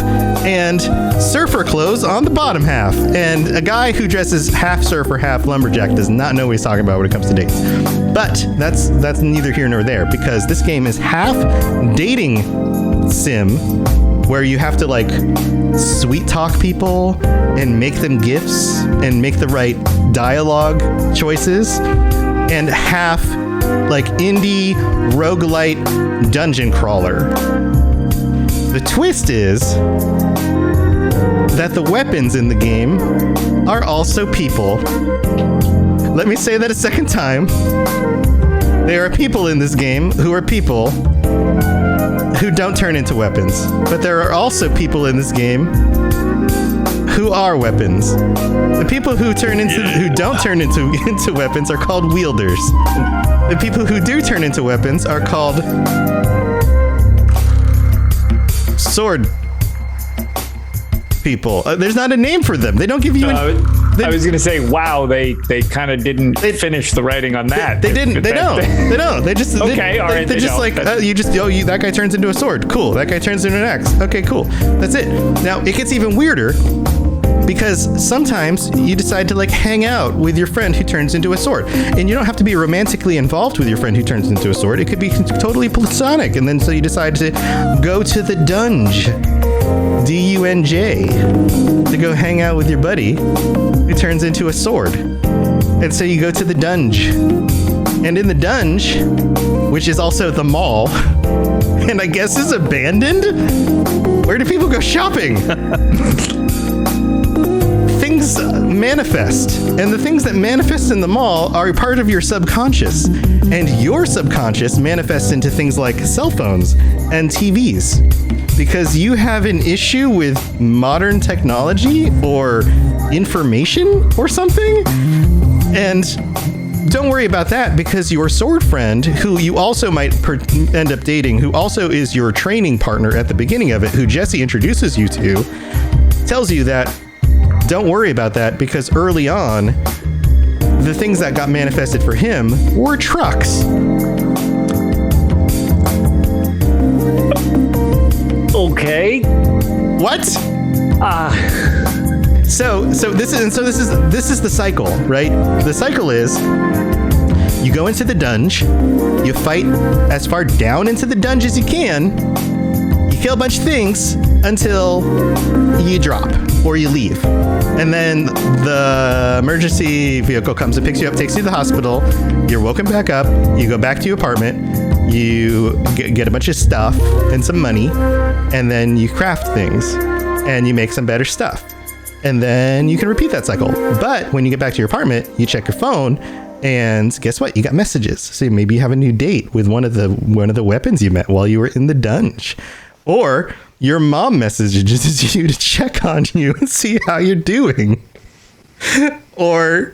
and surfer clothes on the bottom half. And a guy who dresses half surfer, half lumberjack does not know what he's talking about when it comes to dates. But that's neither here nor there, because this game is half dating sim, where you have to like sweet talk people and make them gifts and make the right dialogue choices, and half like indie roguelite dungeon crawler. The twist is that the weapons in the game are also people. Let me say that a second time. There are people in this game who are people who don't turn into weapons. But there are also people in this game who are weapons. The people who don't turn into weapons are called wielders. The people who do turn into weapons are called sword people. There's not a name for them. They don't give you. I was going to say, wow, they kind of didn't finish the writing on that. They didn't. They don't. They just okay. All right. They're just like that guy turns into a sword. Cool. That guy turns into an axe. Okay, cool. That's it. Now it gets even weirder, because sometimes you decide to like hang out with your friend who turns into a sword, and you don't have to be romantically involved with your friend who turns into a sword. It could be totally platonic, and then so you decide to go to the dunge, DUNJ, to go hang out with your buddy who turns into a sword. And so you go to the dunge, and in the dunge, which is also the mall, and I guess is abandoned, where do people go shopping? Things manifest, and the things that manifest in the mall are part of your subconscious, and your subconscious manifests into things like cell phones and TVs, because you have an issue with modern technology or information or something. And don't worry about that, because your sword friend, who you also might end up dating, who also is your training partner at the beginning of it, who Jesse introduces you to, tells you that don't worry about that, because early on, the things that got manifested for him were trucks. Okay. What? So this is the cycle, right? The cycle is you go into the dunge, you fight as far down into the dunge as you can, you kill a bunch of things until you drop or you leave. And then the emergency vehicle comes and picks you up, takes you to the hospital, you're woken back up, you go back to your apartment, you get a bunch of stuff and some money, and then you craft things and you make some better stuff. And then you can repeat that cycle. But when you get back to your apartment, you check your phone, and guess what? You got messages. So maybe you have a new date with one of the weapons you met while you were in the dunge. Or your mom messages you to check on you and see how you're doing. Or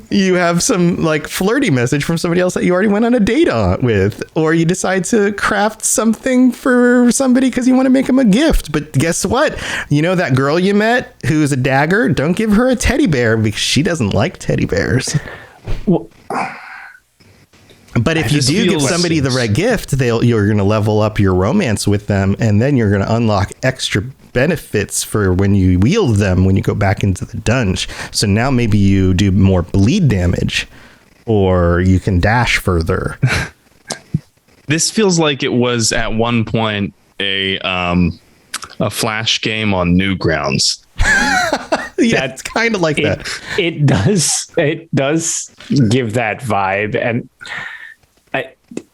you have some like flirty message from somebody else that you already went on a date with. Or you decide to craft something for somebody because you want to make them a gift. But guess what? You know that girl you met who's a dagger? Don't give her a teddy bear because she doesn't like teddy bears. Well, but if you do give somebody the right gift, you're going to level up your romance with them, and then you're going to unlock extra benefits for when you wield them when you go back into the dunge. So now maybe you do more bleed damage, or you can dash further. This feels like it was at one point a flash game on Newgrounds. Yeah, it's kind of like that. It does give that vibe, and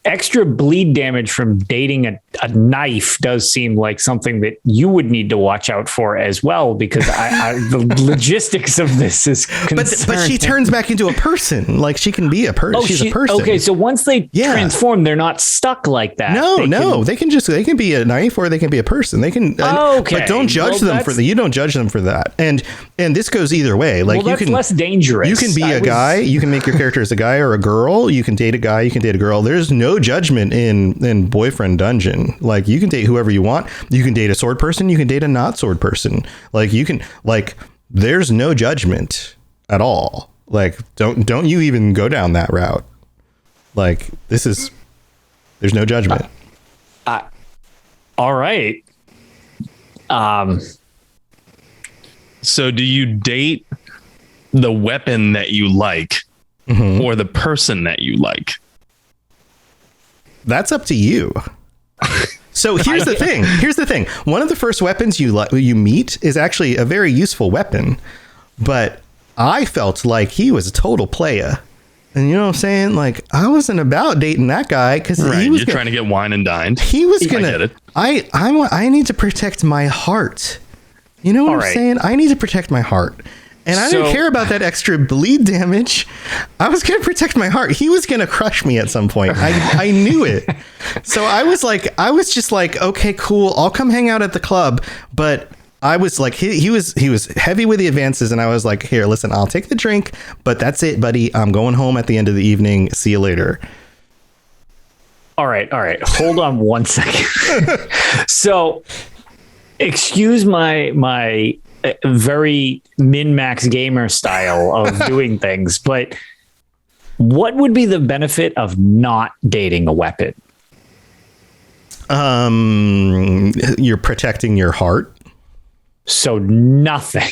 extra bleed damage from dating a knife does seem like something that you would need to watch out for as well, because the logistics of this is concerning. But she turns back into a person. Like she can be a person. She's a person. Okay, so once they transform, they're not stuck like that. They can be a knife, or they can be a person. They can. Okay, but don't judge them for that. You don't judge them for that. And this goes either way. Like that's less dangerous. You can be a guy. You can make your character as a guy or a girl. You can date a guy. You can date a girl. There's no judgment in boyfriend dungeon. Like you can date whoever you want. You can date a sword person. You can date a not sword person. Like you can, like, there's no judgment at all. Like don't you even go down that route. Like there's no judgment. All right. So do you date the weapon that you like, or the person that you like? That's up to you. So here's the thing. One of the first weapons you meet is actually a very useful weapon, but I felt like he was a total playa. And you know what I'm saying? Like, I wasn't about dating that guy because he was trying to get wine and dined. He was gonna. I need to protect my heart. You know what I'm saying? I need to protect my heart, and I didn't care about that extra bleed damage. I was gonna protect my heart. He was gonna crush me at some point. I knew it. So I was just like, okay, cool. I'll come hang out at the club, but. I was like, he was heavy with the advances, and I was like, here, listen, I'll take the drink, but that's it, buddy. I'm going home at the end of the evening. See you later. All right. Hold on one second. So, excuse my very min-max gamer style of doing things, but what would be the benefit of not dating a weapon? You're protecting your heart. So nothing.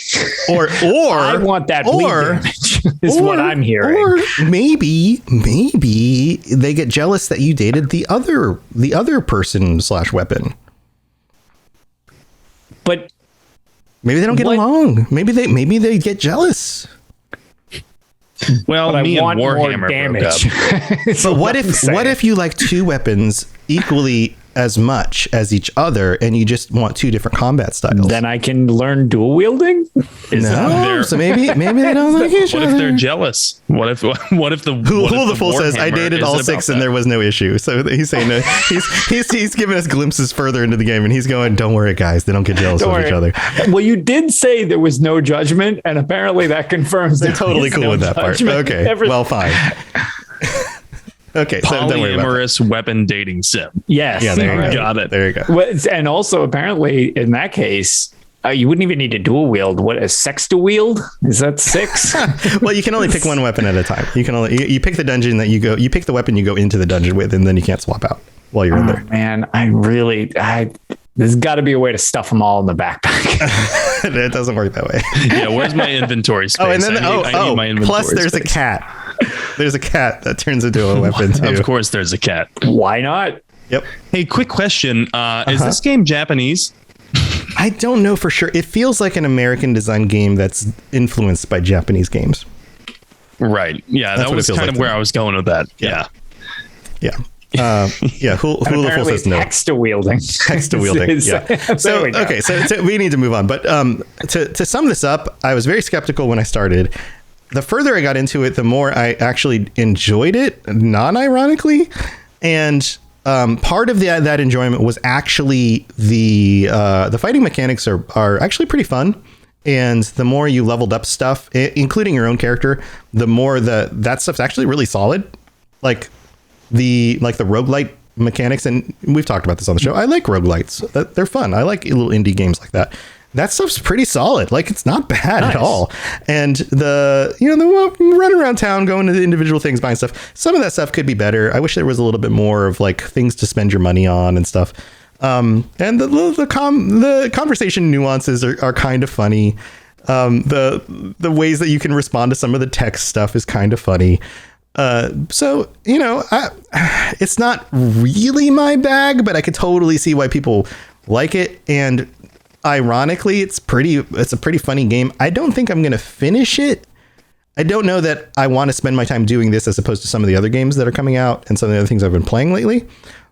Or I want that bleed damage is what I'm hearing. Or maybe they get jealous that you dated the other person / weapon. But maybe they don't get along. Maybe they get jealous. Well, me and Warhammer damage. But what if you like two weapons equally as much as each other, and you just want two different combat styles? Then I can learn dual wielding. So maybe they don't like each other. What if they're jealous? What if the Who the Fool says I dated all six and there was no issue? So he's saying no. He's giving us glimpses further into the game, and he's going, "Don't worry, guys, they don't get jealous of each other." Well, you did say there was no judgment, and apparently that confirms they're totally cool with that part. Okay, well, fine. Okay, so don't worry about polyamorous weapon dating sim. Yes. Yeah, there you go. Got it. There you go. Well, and also, apparently, in that case, you wouldn't even need to dual wield. What is sex to wield? Is that 6? Well, you can only pick one weapon at a time. You can only you pick the dungeon that you go. You pick the weapon you go into the dungeon with, and then you can't swap out while you're in there. Man, there's got to be a way to stuff them all in the backpack. It doesn't work that way. Yeah, where's my inventory space? Oh, and then I need my inventory plus there's space. A cat. There's a cat that turns into a weapon too. Of course, there's a cat. Why not? Yep. Hey, quick question: Is this game Japanese? I don't know for sure. It feels like an American design game that's influenced by Japanese games. Right. Yeah, that was kind of where I was going with that. Yeah. Hula says no. Hexa wielding. Hexa wielding. Yeah. So okay, so we need to move on. But to sum this up, I was very skeptical when I started. The further I got into it, the more I actually enjoyed it, non-ironically, and part of that enjoyment was actually the fighting mechanics are actually pretty fun. And the more you leveled up stuff, including your own character, the more that stuff's actually really solid. Like the roguelite mechanics, and we've talked about this on the show. I like roguelites. They're fun. I like little indie games like that. That stuff's pretty solid. Like, it's not bad at all. And the run around town, going to the individual things, buying stuff. Some of that stuff could be better. I wish there was a little bit more of like things to spend your money on and stuff. And the conversation nuances are kind of funny. The ways that you can respond to some of the text stuff is kind of funny. So, it's not really my bag, but I could totally see why people like it. And ironically, it's a pretty funny game. I don't think I'm going to finish it. I don't know that I want to spend my time doing this as opposed to some of the other games that are coming out and some of the other things I've been playing lately.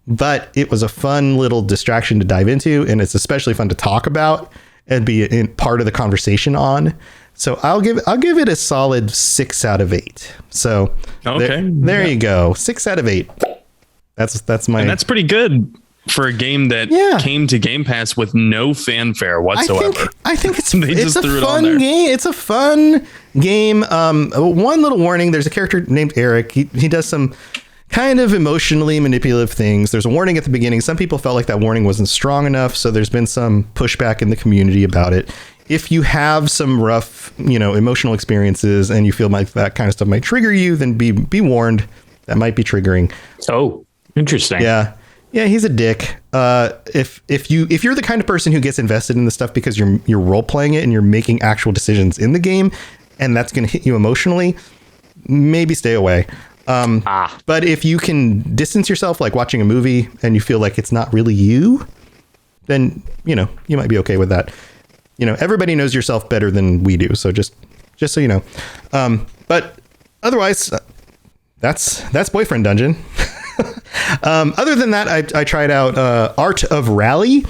But it was a fun little distraction to dive into, and it's especially fun to talk about and be in part of the conversation on. So I'll give it a solid 6 out of 8. So okay, there you go, 6 out of 8. That's my. And that's pretty good for a game that came to Game Pass with no fanfare whatsoever. I think it's a fun game. It's a fun game. One little warning: there's a character named Eric. He does some kind of emotionally manipulative things. There's a warning at the beginning. Some people felt like that warning wasn't strong enough, so there's been some pushback in the community about it. If you have some rough, emotional experiences and you feel like that kind of stuff might trigger you, then be warned. That might be triggering. Oh, interesting. Yeah, he's a dick. If you're the kind of person who gets invested in this stuff because you're role playing it and you're making actual decisions in the game, and that's going to hit you emotionally, maybe stay away. But if you can distance yourself, like watching a movie, and you feel like it's not really you, then, you know, you might be okay with that. You know, everybody knows yourself better than we do. So just so you know. But otherwise, that's Boyfriend Dungeon. Other than that, I tried out Art of Rally.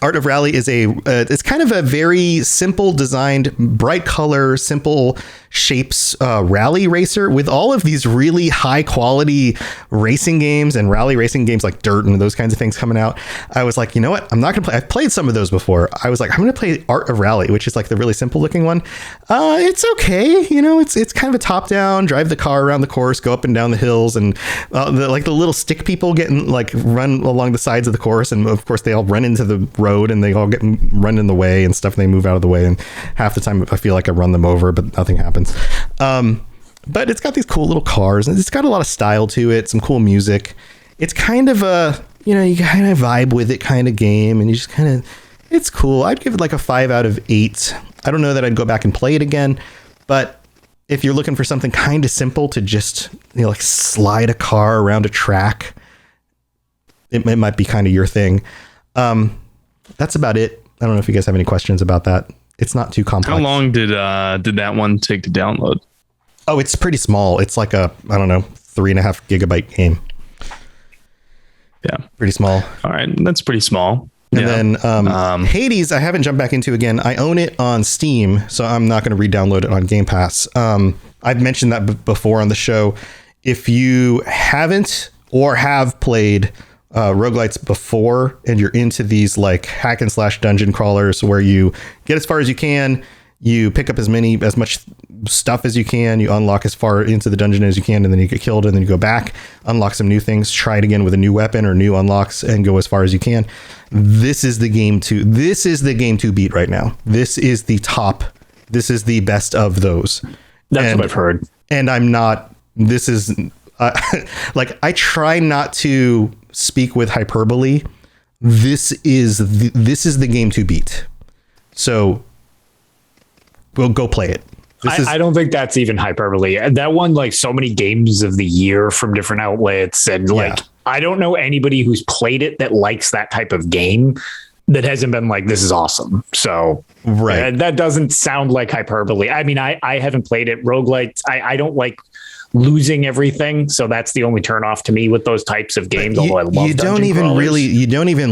Art of Rally is it's kind of a very simple designed, bright color, simple shapes rally racer with all of these really high quality racing games and rally racing games like Dirt and those kinds of things coming out. I was like, you know what? I'm not going to play. I've played some of those before. I was like, I'm going to play Art of Rally, which is like the really simple looking one. It's okay. You know, it's kind of a top down, drive the car around the course, go up and down the hills, and the little stick people getting like run along the sides of the course. And of course they all run into the road and they all get run in the way and stuff. And they move out of the way. And half the time I feel like I run them over, but nothing happens. But it's got these cool little cars and it's got a lot of style to it, some cool music. It's kind of a, you know, you kind of vibe with it kind of game, and you just kind of, it's cool. I'd give it like a 5 out of 8. I don't know that I'd go back and play it again, but if you're looking for something kind of simple to just, you know, like slide a car around a track, it might be kind of your thing. That's about it. I don't know if you guys have any questions about that. It's not too complex. How long did that one take to download? Oh, it's pretty small. It's like a, I don't know, 3.5 gigabyte game. Yeah. Pretty small. All right. That's pretty small. And then Hades, I haven't jumped back into again. I own it on Steam, so I'm not going to re-download it on Game Pass. I've mentioned that before on the show. If you haven't or have played roguelites before, and you're into these like hack and slash dungeon crawlers where you get as far as you can, you pick up as much stuff as you can, you unlock as far into the dungeon as you can, and then you get killed, and then you go back, unlock some new things, try it again with a new weapon or new unlocks, and go as far as you can. This is the game to beat right now. This is the top. This is the best of those. That's what I've heard. And I'm not. This is like, I try not to speak with hyperbole. This is the game to beat. So we'll go play it. I don't think that's even hyperbole. That won like so many games of the year from different outlets. And like, I don't know anybody who's played it that likes that type of game that hasn't been like, this is awesome. So that doesn't sound like hyperbole. I mean, I haven't played it. Roguelites, I don't like losing everything, so that's the only turn off to me with those types of games. Although I love you don't even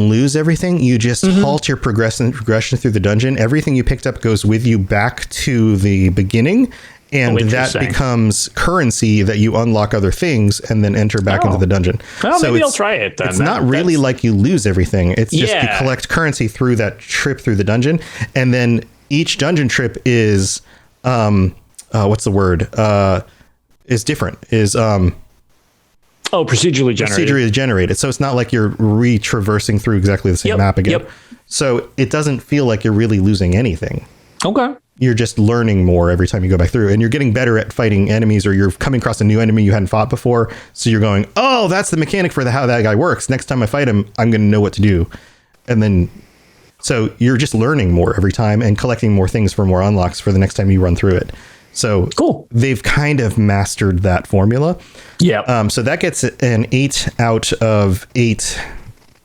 lose everything. You just halt your progression through the dungeon. Everything you picked up goes with you back to the beginning, and that becomes currency that you unlock other things and then enter back into the dungeon. Well, so maybe I'll try it then. It's not really like you lose everything. It's just you collect currency through that trip through the dungeon, and then each dungeon trip is what's the word? Is different, procedurally generated. So it's not like you're retraversing through exactly the same map again. So it doesn't feel like you're really losing anything. Okay. You're just learning more every time you go back through, and you're getting better at fighting enemies, or you're coming across a new enemy you hadn't fought before. So you're going, oh, that's the mechanic for how that guy works. Next time I fight him, I'm going to know what to do. And then, so you're just learning more every time and collecting more things for more unlocks for the next time you run through it. So cool. They've kind of mastered that formula. Yeah. So that gets an 8 out of 8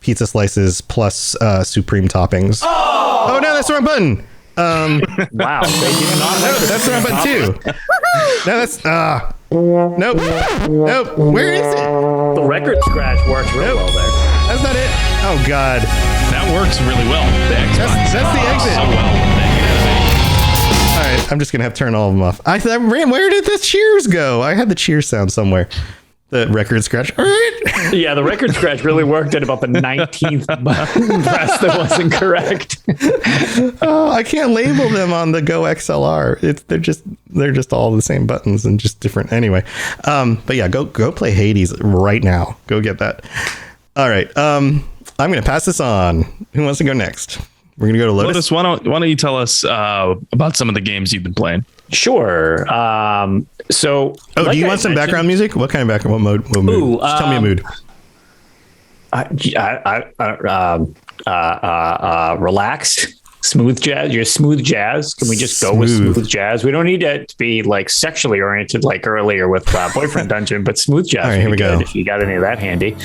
pizza slices plus supreme toppings. Oh no, that's the wrong button. Wow. That's the wrong button too. No, that's nope. Where is it? The record scratch works really well there. That's not it. Oh God. That works really well. The Xbox. That's the exit. So well. All right, I'm just gonna have to turn all of them off. Where did the cheers go? I had the cheers sound somewhere. The record scratch. Yeah, the record scratch really worked at about the 19th press that wasn't correct. Oh, I can't label them on the Go XLR. They're just all the same buttons and just different. Anyway, but yeah, go play Hades right now. Go get that. All right, I'm gonna pass this on. Who wants to go next? We're going to go to Lotus. Why don't you tell us about some of the games you've been playing? Sure. So, do you want some background music? What kind of background? What mood? Ooh, just tell me a mood. Relaxed. Smooth jazz. You're smooth jazz. Can we just go with smooth jazz? We don't need it to be like sexually oriented like earlier with Boyfriend Dungeon, but smooth jazz. All right, here we go. If you got any of that handy.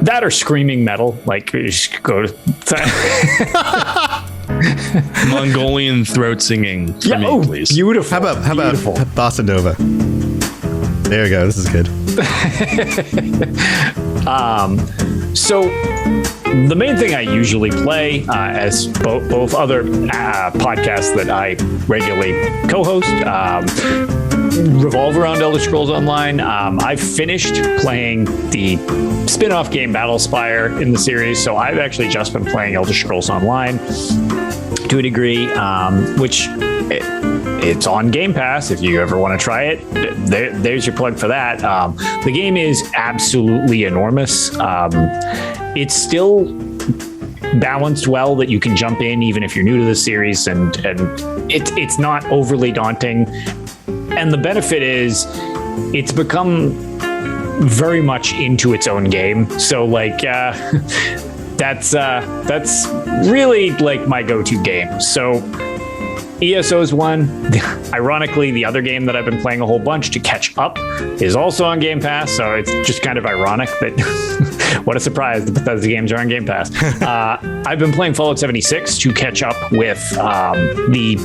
That or screaming metal, like you just go to Mongolian throat singing for me, please. Beautiful. How about bossa nova? There you go. This is good. So the main thing I usually play, as both other podcasts that I regularly co-host, revolve around Elder Scrolls Online. I've finished playing the spin-off game Battlespire in the series, so I've actually just been playing Elder Scrolls Online to a degree, which it's on Game Pass. If you ever want to try it, there's your plug for that. The game is absolutely enormous. It's still balanced well that you can jump in even if you're new to the series, and it's not overly daunting. And the benefit is it's become very much into its own game. So like that's really like my go-to game. So ESO's one. Ironically, the other game that I've been playing a whole bunch to catch up is also on Game Pass. So it's just kind of ironic that what a surprise the Bethesda games are on Game Pass. I've been playing Fallout 76 to catch up with the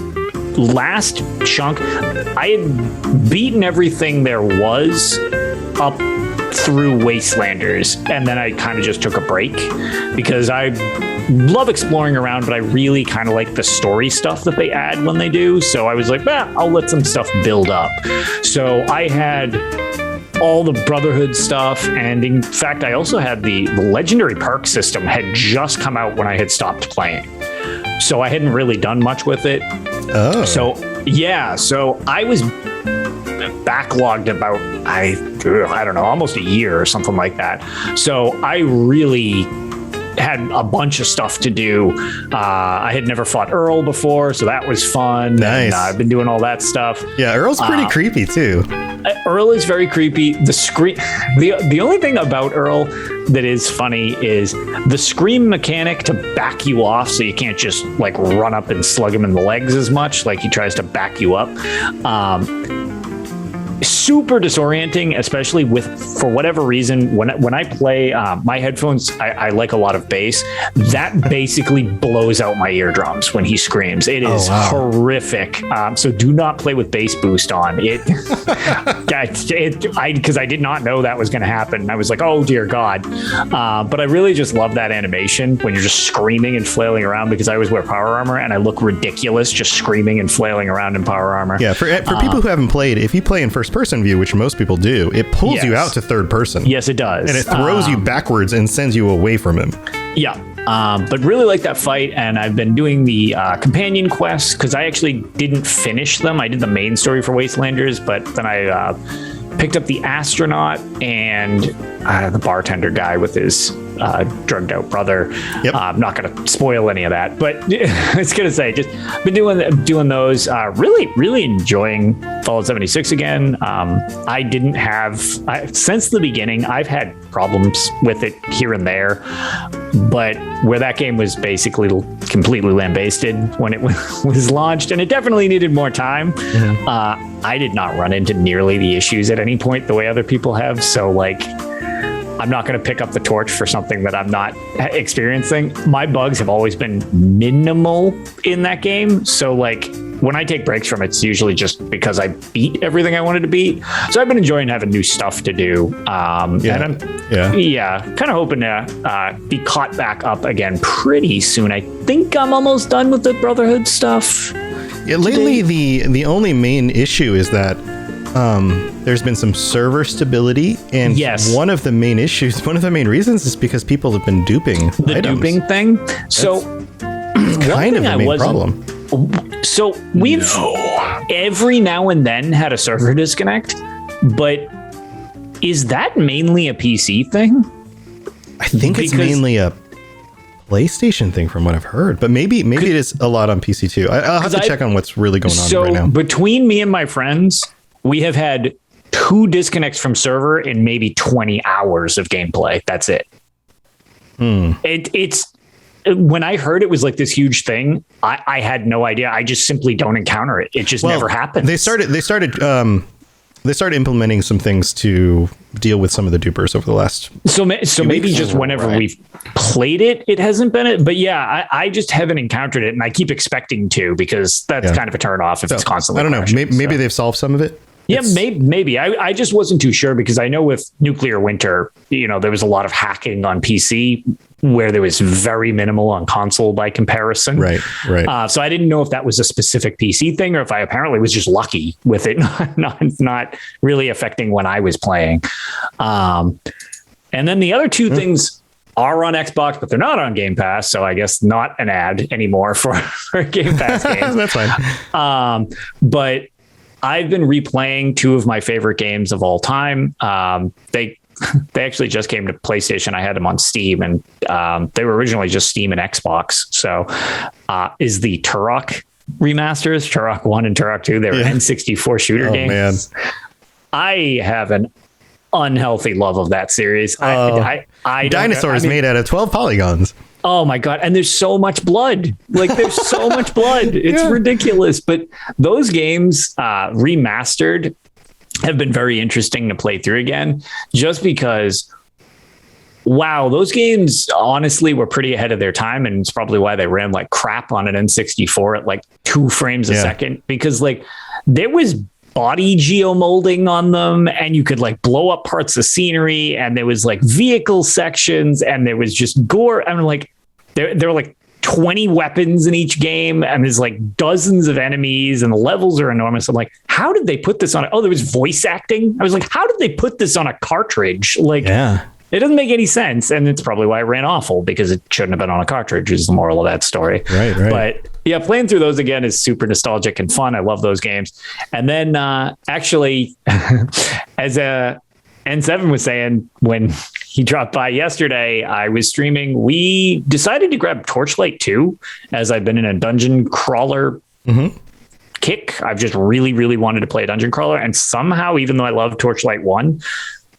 last chunk. I had beaten everything there was up through Wastelanders, and then I kind of just took a break because I love exploring around, but I really kind of like the story stuff that they add when they do. So I was like, I'll let some stuff build up. So I had all the Brotherhood stuff, and in fact I also had the legendary perk system had just come out when I had stopped playing, so I hadn't really done much with it. So I was backlogged about I don't know, almost a year or something like that. So I really had a bunch of stuff to do. I had never fought Earl before, so that was fun. Nice. And, I've been doing all that stuff. Yeah, Earl's pretty creepy too. Earl is very creepy. The scream. The only thing about Earl that is funny is the scream mechanic to back you off, so you can't just like run up and slug him in the legs as much. Like he tries to back you up. Super disorienting, especially for whatever reason when I play my headphones. I like a lot of bass. That basically blows out my eardrums when he screams. It is horrific. So do not play with bass boost on it. Because I did not know that was going to happen. I was like, oh dear God. But I really just love that animation when you're just screaming and flailing around, because I always wear power armor and I look ridiculous just screaming and flailing around in power armor. Yeah, for people who haven't played, if you play in first person view, which most people do, it pulls you out to third person. Yes, it does. And it throws you backwards and sends you away from him. Yeah. But really like that fight, and I've been doing the companion quests because I actually didn't finish them. I did the main story for Wastelanders, but then I picked up the astronaut and the bartender guy with his drugged out brother. Yep. I'm not going to spoil any of that, but I was going to say, just been doing those. Really enjoying Fallout 76 again. I didn't have since the beginning. I've had problems with it here and there, but where that game was basically completely lambasted when it was launched, and it definitely needed more time. Mm-hmm. I did not run into nearly the issues at any point the way other people have. So like, I'm not going to pick up the torch for something that I'm not experiencing. My bugs have always been minimal in that game. So like when I take breaks from it, it's usually just because I beat everything I wanted to beat. So I've been enjoying having new stuff to do. And I'm kind of hoping to be caught back up again pretty soon. I think I'm almost done with the Brotherhood stuff. Yeah, lately the only main issue is that there's been some server stability, and one of the main reasons is because people have been duping the items. Duping thing. So it's kind of the main problem. So we've every now and then had a server disconnect, but is that mainly a PC thing? I think it's mainly a PlayStation thing from what I've heard, but maybe it is a lot on PC too. I'll have to check on what's really going on right now. So between me and my friends, we have had 2 disconnects from server in maybe 20 hours of gameplay. That's it. It's when I heard it was like this huge thing, I had no idea. I just simply don't encounter it. It just never happens. They started implementing some things to deal with some of the dupers over the last. So maybe just whenever we've played it, it hasn't been it. But yeah, I just haven't encountered it, and I keep expecting to, because that's kind of a turn off if it's constantly. I don't know. Maybe they've solved some of it. Yeah, maybe. I just wasn't too sure, because I know with Nuclear Winter, there was a lot of hacking on PC where there was very minimal on console by comparison. Right. So I didn't know if that was a specific PC thing, or if I apparently was just lucky with it not really affecting when I was playing. And then the other two things are on Xbox, but they're not on Game Pass. So I guess not an ad anymore for Game Pass games. That's fine. But I've been replaying two of my favorite games of all time. They actually just came to PlayStation. I had them on Steam, and they were originally just Steam and Xbox. So is the Turok remasters, Turok 1 and Turok 2. They were N64 shooter games. Man. I have an unhealthy love of that series. Dinosaurs made out of 12 polygons. Oh my God. And there's so much blood. Like, there's so much blood. It's ridiculous. But those games remastered have been very interesting to play through again, just because, wow, those games honestly were pretty ahead of their time. And it's probably why they ran like crap on an N64 at like 2 frames a second, because like there was body geomolding on them, and you could like blow up parts of scenery, and there was like vehicle sections, and there was just gore. I mean, like there were like 20 weapons in each game, and there's like dozens of enemies, and the levels are enormous. I'm like, how did they put this on? Oh, there was voice acting. I was like, how did they put this on a cartridge? Like, it doesn't make any sense. And it's probably why it ran awful, because it shouldn't have been on a cartridge, is the moral of that story. Right. But yeah, playing through those again is super nostalgic and fun. I love those games. And then actually, as N7 was saying, when he dropped by yesterday, I was streaming. We decided to grab Torchlight 2, as I've been in a dungeon crawler kick. I've just really, really wanted to play a dungeon crawler. And somehow, even though I love Torchlight 1,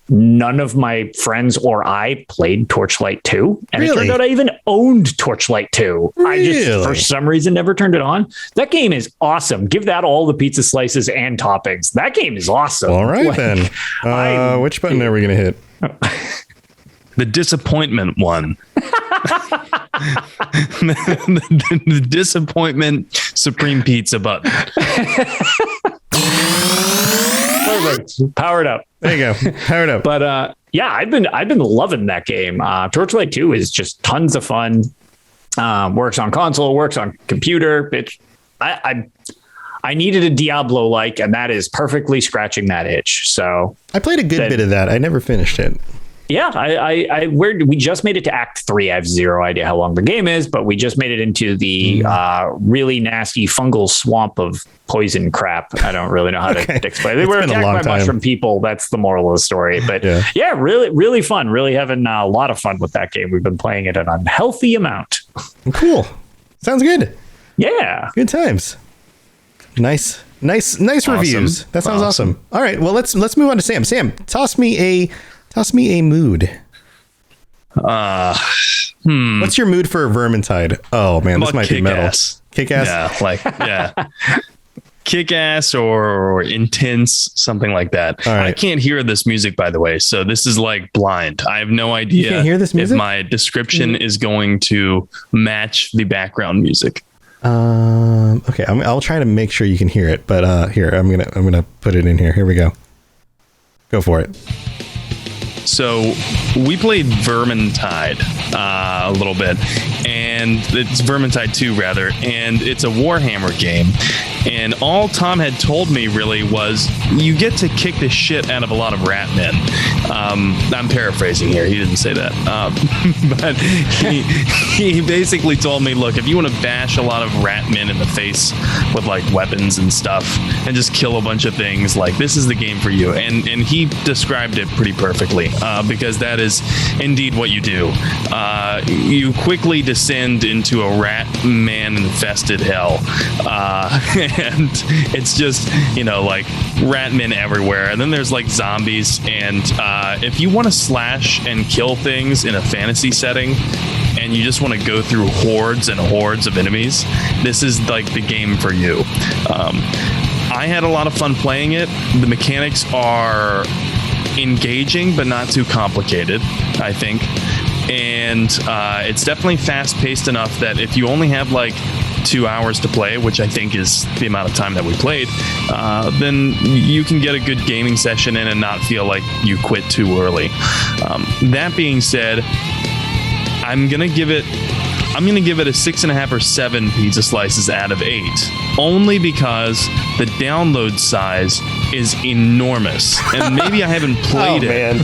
none of my friends or I played Torchlight 2. And it turned out I even owned Torchlight 2. I just, for some reason, never turned it on. That game is awesome. Give that all the pizza slices and toppings. That game is awesome. All right, then. Which button are we going to hit? The disappointment one. the disappointment supreme pizza button. Perfect. Powered up. There you go. Powered up. But yeah, I've been loving that game. Torchlight 2 is just tons of fun. Works on console, works on computer. I needed a Diablo-like, and that is perfectly scratching that itch. So I played a good bit of that. I never finished it. Yeah, we just made it to Act 3. I have zero idea how long the game is, but we just made it into the really nasty fungal swamp of poison crap. I don't really know how to explain it. They were attacked by mushroom people. That's the moral of the story. But yeah, really, really fun. Really having a lot of fun with that game. We've been playing it an unhealthy amount. Cool. Sounds good. Yeah. Good times. Nice reviews. That sounds awesome. All right. Well, let's move on to Sam. Sam, toss me a mood. What's your mood for Verminetide? Oh man, this might be metal. Kick-ass? Yeah, kick-ass or intense, something like that. Right. I can't hear this music, by the way, so this is like blind. I have no idea you can't hear this music? If my description is going to match the background music. Okay, I'll try to make sure you can hear it, but here, I'm gonna put it in here. Here we go. Go for it. So we played Verminetide a little bit, and it's Verminetide 2 rather, and it's a Warhammer game. And all Tom had told me really was you get to kick the shit out of a lot of rat men. I'm paraphrasing here. He didn't say that. But he basically told me, look, if you want to bash a lot of rat men in the face with like weapons and stuff and just kill a bunch of things, like this is the game for you. And he described it pretty perfectly. Because that is indeed what you do. You quickly descend into a rat man infested hell. And it's just, like rat men everywhere. And then there's like zombies. And if you want to slash and kill things in a fantasy setting, and you just want to go through hordes and hordes of enemies, this is like the game for you. I had a lot of fun playing it. The mechanics are engaging, but not too complicated, I think. And it's definitely fast-paced enough that if you only have like 2 hours to play, which I think is the amount of time that we played, then you can get a good gaming session in and not feel like you quit too early. That being said, I'm gonna give it a 6.5 or 7 pizza slices out of 8, only because the download size is enormous, and maybe I haven't played it. Man,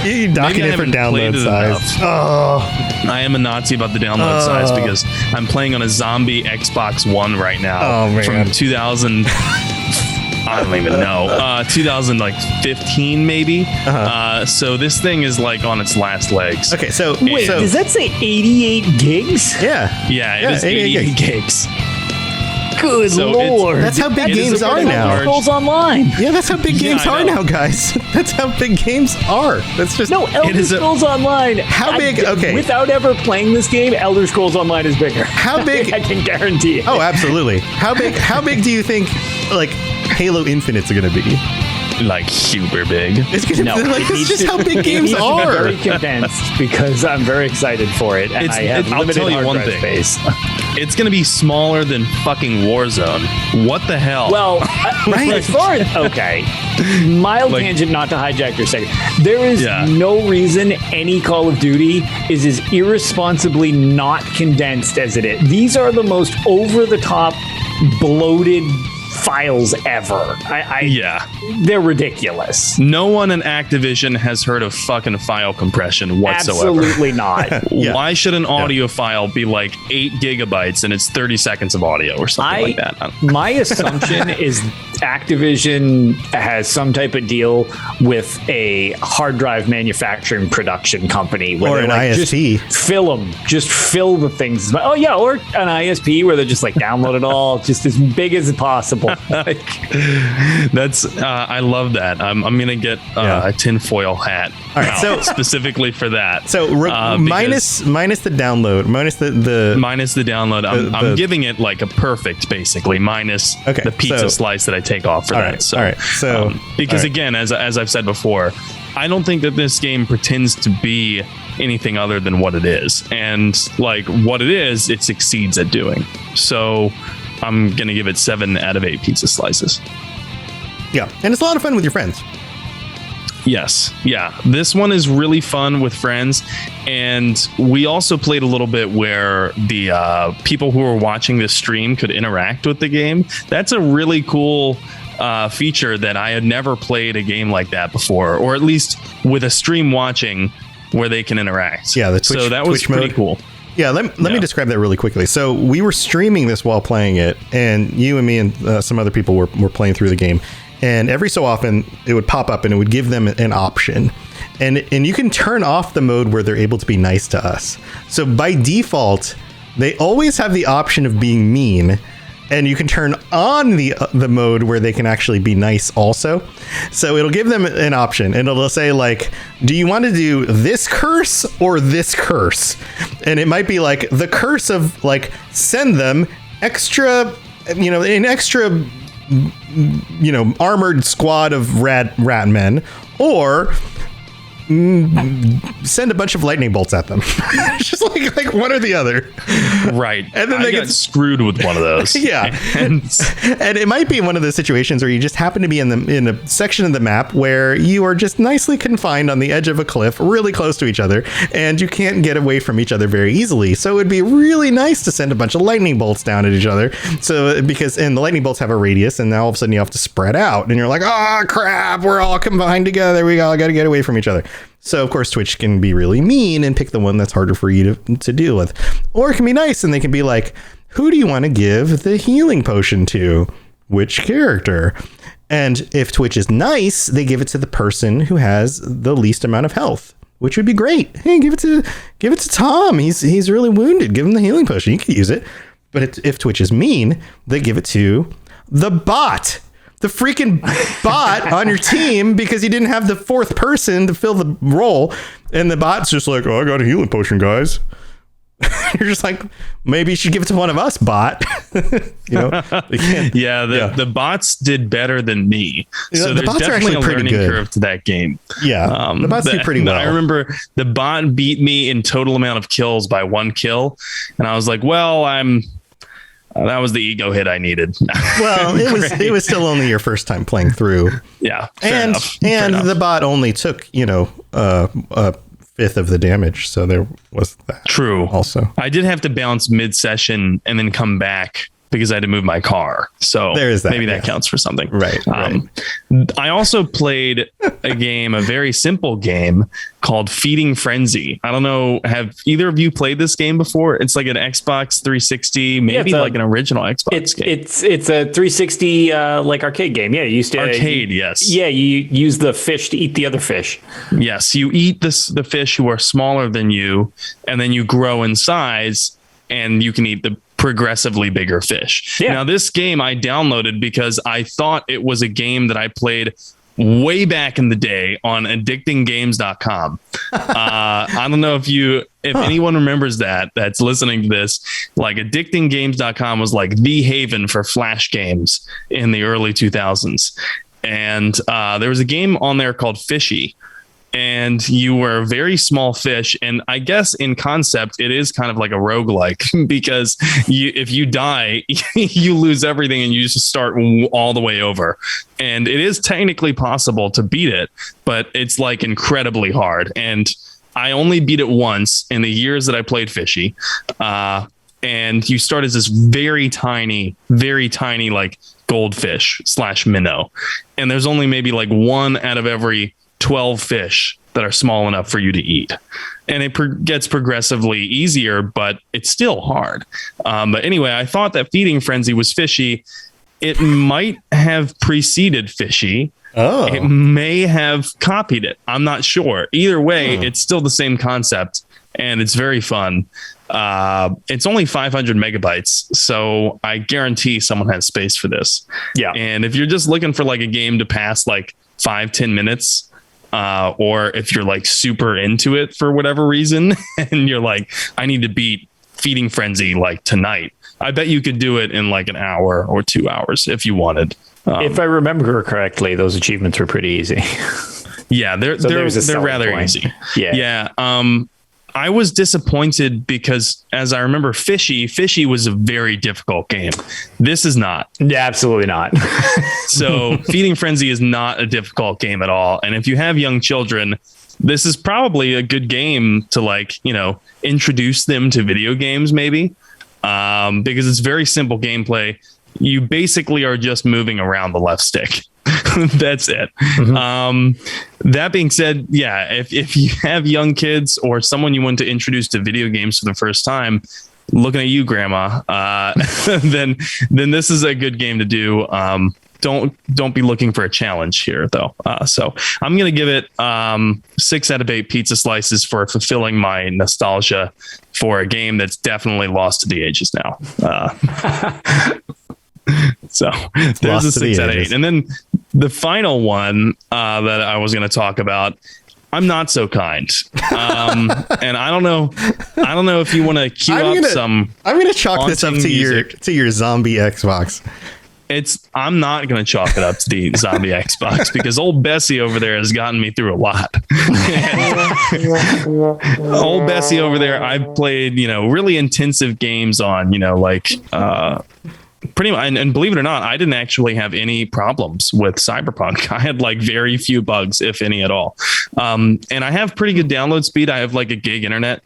you're docking it for download size. I am a Nazi about the download size because I'm playing on a zombie Xbox One right now from 2000. I don't even know. 2015 maybe. So this thing is like on its last legs. Okay, so wait, does that say 88 gigs? Yeah, it is 88 gigs. Good Lord. That's how big games are now. Elder Scrolls Online. Yeah, that's how big games are now, guys. That's how big games are. That's just Elder Scrolls Online. How big? Okay. Without ever playing this game, Elder Scrolls Online is bigger. How big? I can guarantee it. Oh, absolutely. How big do you think like Halo Infinite's going to be? Like super big. It's just how big games are. Very condensed because I'm very excited for it, and I have limited hard drive space. It's going to be smaller than fucking Warzone. What the hell? Well, as far as mild tangent, not to hijack your second. There is no reason any Call of Duty is as irresponsibly not condensed as it is. These are the most over the top, bloated files ever. They're ridiculous. No one in Activision has heard of fucking file compression whatsoever. Absolutely not. Why should an audio file be like 8 gigabytes and it's 30 seconds of audio or something like that? My assumption is Activision has some type of deal with a hard drive manufacturing production company or an ISP. Just fill the things. Oh yeah, or an ISP where they're just like download it all just as big as possible. That's I love that. I'm gonna get a tinfoil hat. All right, so specifically for that. So minus the download, minus the download. I'm giving it like a perfect, basically minus the pizza slice that I take off for that. All right. So because again, as I've said before, I don't think that this game pretends to be anything other than what it is, and like what it is, it succeeds at doing. So I'm going to give it 7 out of 8 pizza slices. Yeah. And it's a lot of fun with your friends. Yes. Yeah. This one is really fun with friends. And we also played a little bit where the people who were watching this stream could interact with the game. That's a really cool feature that I had never played a game like that before, or at least with a stream watching where they can interact. Yeah. The Twitch, so that was pretty cool. Yeah, let me describe that really quickly. So we were streaming this while playing it, and you and me and some other people were playing through the game. And every so often, it would pop up and it would give them an option. And you can turn off the mode where they're able to be nice to us. So by default, they always have the option of being mean. And you can turn on the mode where they can actually be nice also. So it'll give them an option, and it'll say like, do you want to do this curse or this curse? And it might be like the curse of like, send them extra, an extra, armored squad of rat men, or send a bunch of lightning bolts at them. It's just like one or the other. Right. And then they get screwed with one of those. Yeah. and it might be one of those situations where you just happen to be in a section of the map where you are just nicely confined on the edge of a cliff really close to each other, and you can't get away from each other very easily. So it'd be really nice to send a bunch of lightning bolts down at each other. So the lightning bolts have a radius, and now all of a sudden you have to spread out, and you're like, oh crap, we're all combined together. We all got to get away from each other. So, of course, Twitch can be really mean and pick the one that's harder for you to deal with. Or it can be nice, and they can be like, who do you want to give the healing potion to? Which character? And if Twitch is nice, they give it to the person who has the least amount of health, which would be great. Hey, give it to Tom. He's really wounded. Give him the healing potion. You can use it. But if Twitch is mean, they give it to the bot. The freaking bot on your team, because you didn't have the fourth person to fill the role, and the bot's just like, oh, I got a healing potion, guys. You're just like, maybe you should give it to one of us, bot. The bots did better than me. So the there's bots are definitely actually a pretty learning good. curve to that game. Yeah, the bots do pretty well. I remember the bot beat me in total amount of kills by 1 kill, and I was like, well, that was the ego hit I needed. Well, it was still only your first time playing through. Yeah, and the bot only took a fifth of the damage, so there was that. True. Also, I did have to bounce mid-session and then come back because I had to move my car. So there is that. Maybe that counts for something. Right. I also played a very simple game called Feeding Frenzy. I don't know, have either of you played this game before? It's like an Xbox 360, maybe like an original Xbox game. It's a 360 like arcade game. Yeah, you used to arcade. Yes. Yeah, you use the fish to eat the other fish. Yes, you eat the fish who are smaller than you, and then you grow in size, and you can eat the progressively bigger fish. Yeah. Now, this game I downloaded because I thought it was a game that I played way back in the day on addictinggames.com. I don't know if anyone remembers that's listening to this. Like, addictinggames.com was like the haven for flash games in the early 2000s. And there was a game on there called Fishy. And you were a very small fish. And I guess in concept, it is kind of like a roguelike because if you die, you lose everything and you just start all the way over. And it is technically possible to beat it, but it's like incredibly hard. And I only beat it once in the years that I played Fishy. And you start as this very tiny like goldfish / minnow. And there's only maybe like one out of every 12 fish that are small enough for you to eat. And it gets progressively easier, but it's still hard. But anyway, I thought that Feeding Frenzy was Fishy. It might have preceded Fishy. Oh. It may have copied it. I'm not sure. Either way, it's still the same concept, and it's very fun. It's only 500 megabytes, so I guarantee someone has space for this. Yeah. And if you're just looking for like a game to pass like 5-10 minutes, or if you're like super into it for whatever reason and you're like, I need to beat Feeding Frenzy like tonight, I bet you could do it in like an hour or 2 hours if you wanted. If I remember correctly, those achievements were pretty easy. Yeah, they're rather easy. Yeah. I was disappointed because, as I remember, Fishy was a very difficult game. This is not. Yeah, absolutely not. So Feeding Frenzy is not a difficult game at all. And if you have young children, this is probably a good game to introduce them to video games, maybe, because it's very simple gameplay. You basically are just moving around the left stick. That's it. Mm-hmm. That being said, yeah, if you have young kids or someone you want to introduce to video games for the first time, looking at you, Grandma, then this is a good game to do. Don't be looking for a challenge here, though. So I'm going to give it 6 out of 8 pizza slices for fulfilling my nostalgia for a game that's definitely lost to the ages now. So there's a 6 out of 8. And then the final one that I was going to talk about, I'm not so kind. And I don't know if you want to queue up some. I'm going to chalk this up to your zombie Xbox. I'm not going to chalk it up to the zombie Xbox because old Bessie over there has gotten me through a lot. Old Bessie over there, I've played, really intensive games on, pretty much, and believe it or not, I didn't actually have any problems with Cyberpunk. I had like very few bugs, if any at all. And I have pretty good download speed. I have like a gig internet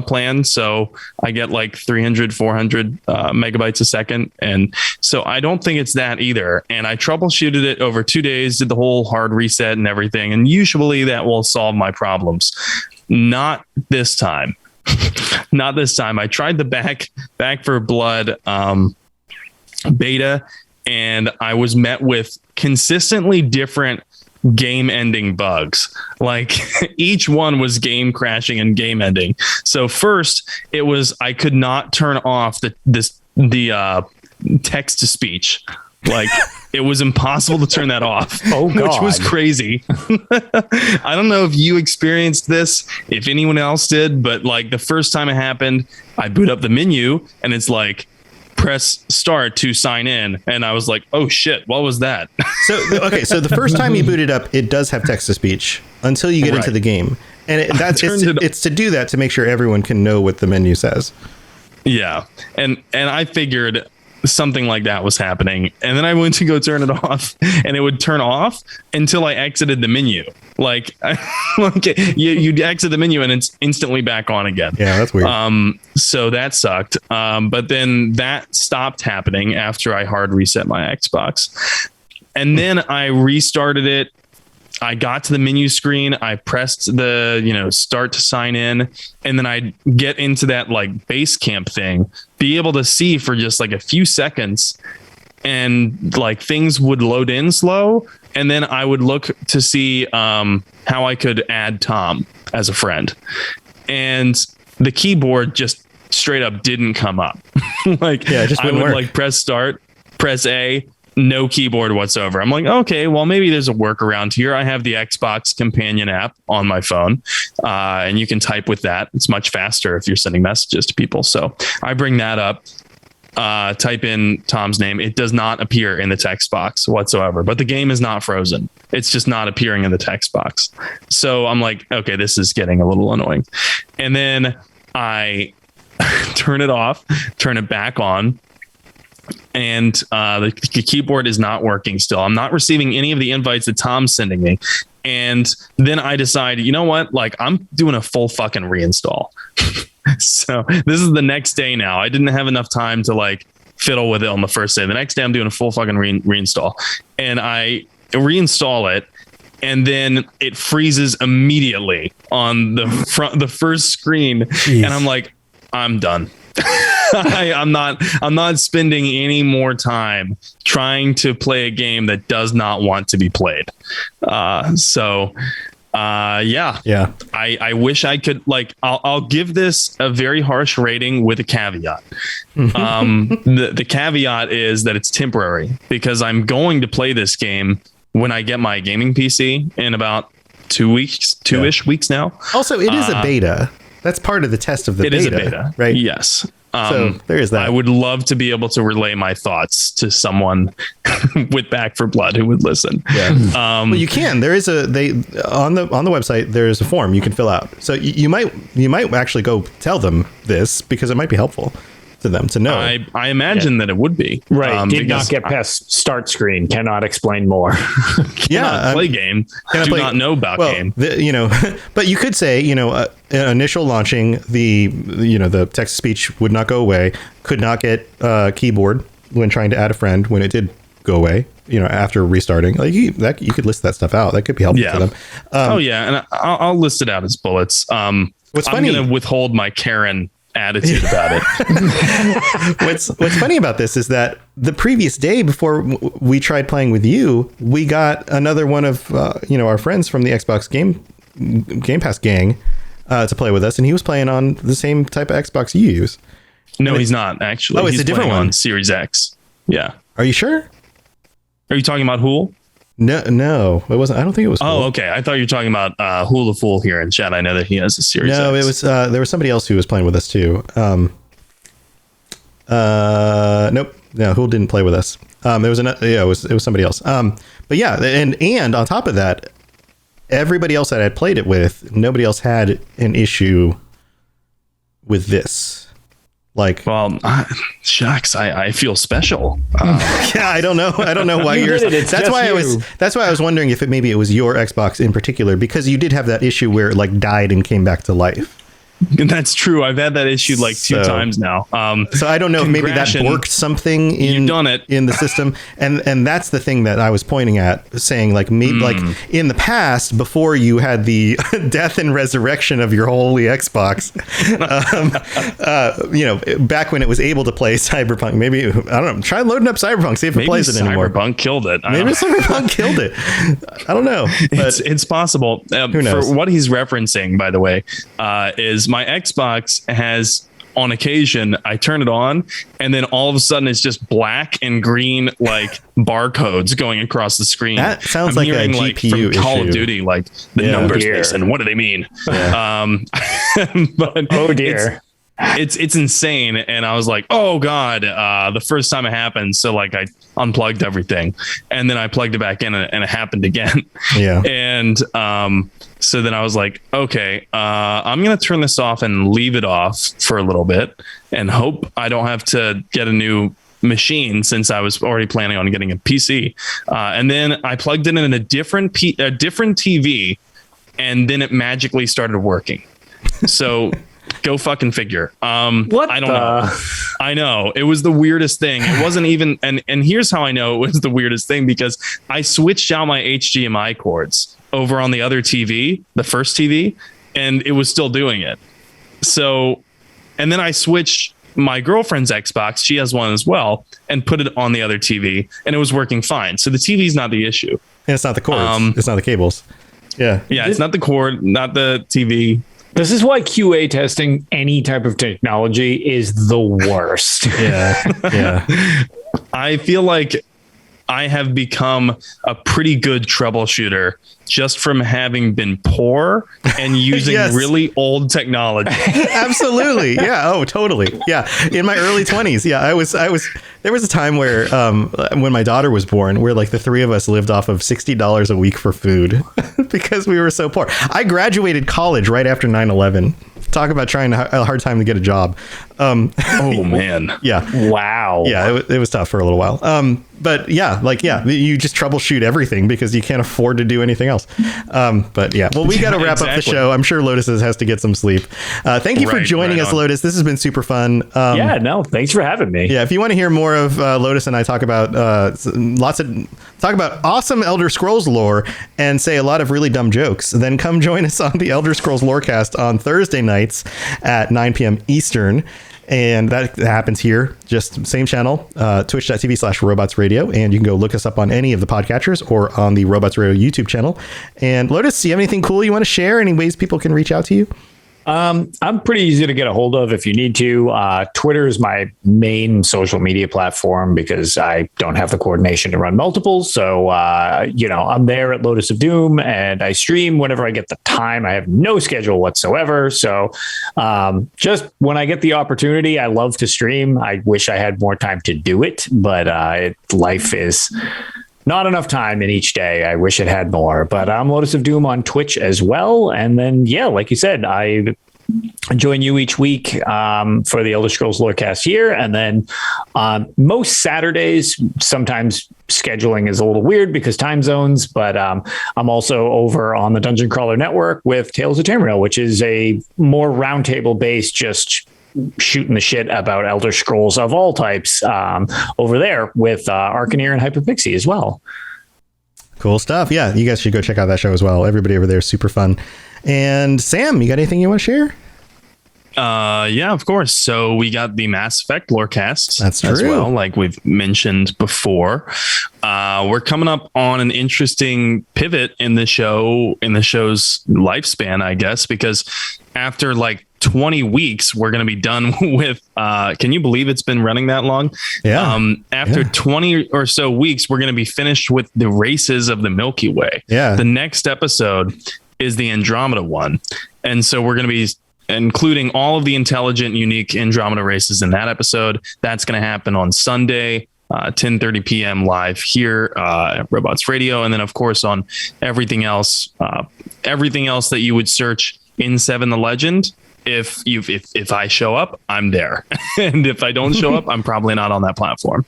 plan, so I get like 300, 400 megabytes a second. And so I don't think it's that either. And I troubleshooted it over 2 days, did the whole hard reset and everything. And usually that will solve my problems. Not this time. Not this time. I tried the Back for Blood beta, and I was met with consistently different game ending bugs. Like each one was game crashing and game ending. So first it was I could not turn off the text to speech Like it was impossible to turn that off. Oh, God. Which was crazy. I don't know if you experienced this, if anyone else did, but like the first time it happened, I boot up the menu and it's like, press start to sign in, and I was like, oh shit, what was that? So the first time you boot it up, it does have text to speech until you get into the game, and it's to do that, to make sure everyone can know what the menu says. Yeah, and I figured something like that was happening, and then I went to go turn it off, and it would turn off until I exited the menu. Like, you exit the menu and it's instantly back on again. Yeah, that's weird. So that sucked. But then that stopped happening after I hard reset my Xbox, and then I restarted it. I got to the menu screen. I pressed the, start to sign in, and then I get into that like base camp thing, be able to see for just like a few seconds, and like things would load in slow. And then I would look to see how I could add Tom as a friend, and the keyboard just straight up didn't come up. Like, yeah, just I would work. Like press start, press A. No keyboard whatsoever. I'm like, okay, well, maybe there's a workaround here. I have the Xbox companion app on my phone, and you can type with that. It's much faster if you're sending messages to people. So I bring that up, type in Tom's name. It does not appear in the text box whatsoever, but the game is not frozen. It's just not appearing in the text box. So I'm like, okay, this is getting a little annoying. And then I turn it off, turn it back on, and the keyboard is not working still. I'm not receiving any of the invites that Tom's sending me. And then I decide, you know what? Like, I'm doing a full fucking reinstall. So this is the next day now. I didn't have enough time to like fiddle with it on the first day. The next day I'm doing a full fucking reinstall, and I reinstall it. And then it freezes immediately on the first screen. Jeez. And I'm like, I'm done. I'm not spending any more time trying to play a game that does not want to be played. Yeah. I wish I could, like, I'll give this a very harsh rating with a caveat. The caveat is that it's temporary, because I'm going to play this game when I get my gaming PC in about 2 weeks, two-ish weeks now. Also, it is a beta. That's part of the test of the beta. It is a beta, right? Yes. So there is that. I would love to be able to relay my thoughts to someone with Back for Blood who would listen. Yeah. Well, you can. There is on the website. There is a form you can fill out. So you might actually go tell them this, because it might be helpful to them to know. I imagine that it would be. Right. Did not get past start screen. Cannot explain more. Play game. Do not know about game. But you could say, initial launching, the text to speech would not go away. Could not get keyboard when trying to add a friend when it did go away. After restarting, like you could list that stuff out. That could be helpful to them. And I'll list it out as bullets. What's funny? I'm going to withhold my Karen attitude about it. What's funny about this is that the previous day before we tried playing with you, we got another one of our friends from the Xbox Game Pass gang to play with us, and he was playing on the same type of Xbox you use. No, he's not actually. Oh, it's a different one on Series X. Yeah. Are you sure? Are you talking about Hool? No, it wasn't. I don't think it was. Oh, Hool. Okay. I thought you were talking about Hool the Fool here in chat. I know that he has a Series X. No, it was. There was somebody else who was playing with us too. Nope. No, Hool didn't play with us. It was somebody else. But yeah, and on top of that, everybody else that I had played it with, nobody else had an issue with this. Like, well, shucks, I feel special. Yeah, I don't know why you're. That's why I was wondering if maybe it was your Xbox in particular, because you did have that issue where it like died and came back to life. That's true. I've had that issue like two times now. So I don't know if maybe that borked something in the system, and that's the thing that I was pointing at, saying like maybe like in the past, before you had the death and resurrection of your holy Xbox, back when it was able to play Cyberpunk, maybe I don't know. Try loading up Cyberpunk, see if it plays it anymore. Cyberpunk killed it. Maybe Cyberpunk killed it. I don't know. But it's possible. Who knows? For what he's referencing, by the way, is my Xbox has on occasion I turn it on and then all of a sudden it's just black and green like barcodes going across the screen. That sounds like a GPU from Call issue. of Duty, like the numbers they send. What do they mean? Yeah. But oh dear. It's insane. And I was like, oh God, the first time it happened. So like I unplugged everything and then I plugged it back in and it happened again. Yeah. And so then I was like, okay, I'm going to turn this off and leave it off for a little bit and hope I don't have to get a new machine since I was already planning on getting a PC. And then I plugged it in a different TV and then it magically started working. So go fucking figure. What? I don't know. I know. It was the weirdest thing. It wasn't even, and here's how I know it was the weirdest thing, because I switched out my HDMI cords over on the other TV, the first TV, and it was still doing it. So, and then I switched my girlfriend's Xbox, she has one as well, and put it on the other TV, and it was working fine. So the TV's not the issue. And it's not the cords. It's not the cables. Yeah. Yeah, it's not the cord, not the TV. This is why QA testing any type of technology is the worst. Yeah. I feel like I have become a pretty good troubleshooter just from having been poor and using really old technology. Absolutely. Yeah. Oh, totally. Yeah. In my early 20s. Yeah. I was, there was a time where, when my daughter was born, where like the three of us lived off of $60 a week for food because we were so poor. I graduated college right after 9/11. Talk about trying a hard time to get a job. Oh man. Yeah. Wow. Yeah. It was tough for a little while. But yeah, you just troubleshoot everything because you can't afford to do anything else. But yeah, well, we got to wrap up the show. I'm sure Lotus has to get some sleep. Thank you for joining us, Lotus. This has been super fun. Thanks for having me. Yeah. If you want to hear more of Lotus and I talk about awesome Elder Scrolls lore and say a lot of really dumb jokes, then come join us on the Elder Scrolls Lorecast on Thursday nights at 9 p.m. Eastern. And that happens here, just same channel, twitch.tv/robotsradio. And you can go look us up on any of the podcatchers or on the Robots Radio YouTube channel. And Lotus, do you have anything cool you want to share? Any ways people can reach out to you? I'm pretty easy to get a hold of if you need to. Twitter is my main social media platform because I don't have the coordination to run multiple. So, I'm there at Lotus of Doom and I stream whenever I get the time. I have no schedule whatsoever. So, just when I get the opportunity, I love to stream. I wish I had more time to do it, but life is not enough time in each day. I wish it had more, but I'm Lotus of Doom on Twitch as well. And then, like you said, I join you each week for the Elder Scrolls Lorecast here. And then most Saturdays, sometimes scheduling is a little weird because time zones, but I'm also over on the Dungeon Crawler Network with Tales of Tamriel, which is a more roundtable based, just shooting the shit about Elder Scrolls of all types over there with Arcaneer and Hyperpixie as well. Cool stuff. Yeah, you guys should go check out that show as well. Everybody over there is super fun. And Sam, you got anything you want to share? Yeah, of course. So we got the Mass Effect Lorecast. That's true. As well, like we've mentioned before. We're coming up on an interesting pivot in the show's lifespan, I guess, because after like 20 weeks, we're going to be done with, can you believe it's been running that long? Yeah. After 20 or so weeks, we're going to be finished with the races of the Milky Way. Yeah. The next episode is the Andromeda one. And so we're going to be including all of the intelligent, unique Andromeda races in that episode. That's going to happen on Sunday, 10:30 p.m. live here at Robots Radio. And then, of course, on everything else that you would search in 7 the Legend. If I show up, I'm there. And if I don't show up, I'm probably not on that platform.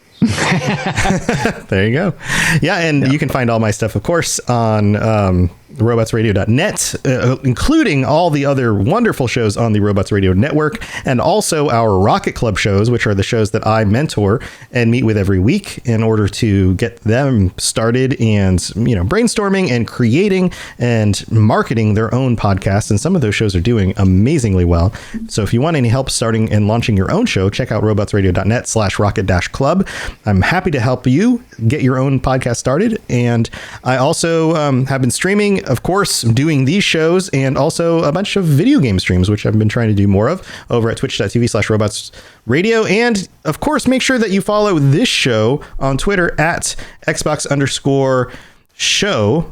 There you go. Yeah. And you can find all my stuff, of course, on robotsradio.net, including all the other wonderful shows on the Robots Radio Network, and also our Rocket Club shows, which are the shows that I mentor and meet with every week in order to get them started and, brainstorming and creating and marketing their own podcasts. And some of those shows are doing amazingly well. So if you want any help starting and launching your own show, check out robotsradio.net/rocket-club. I'm happy to help you get your own podcast started. And I also have been streaming of course, doing these shows and also a bunch of video game streams, which I've been trying to do more of over at twitch.tv/robotsradio. And of course, make sure that you follow this show on Twitter at Xbox_show,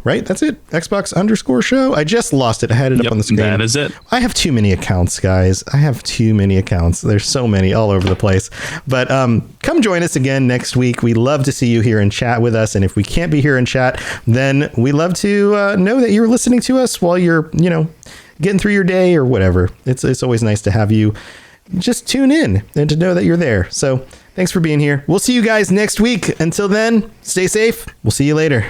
right? That's it. Xbox_show. I just lost it. I had it up on the screen. That is it. I have too many accounts, guys. I have too many accounts. There's so many all over the place. But come join us again next week. We love to see you here and chat with us. And if we can't be here and chat, then we love to know that you're listening to us while you're, getting through your day or whatever. It's always nice to have you just tune in and to know that you're there. So thanks for being here. We'll see you guys next week. Until then, stay safe. We'll see you later.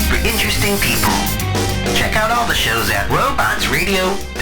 For interesting people. Check out all the shows at robotsradio.com.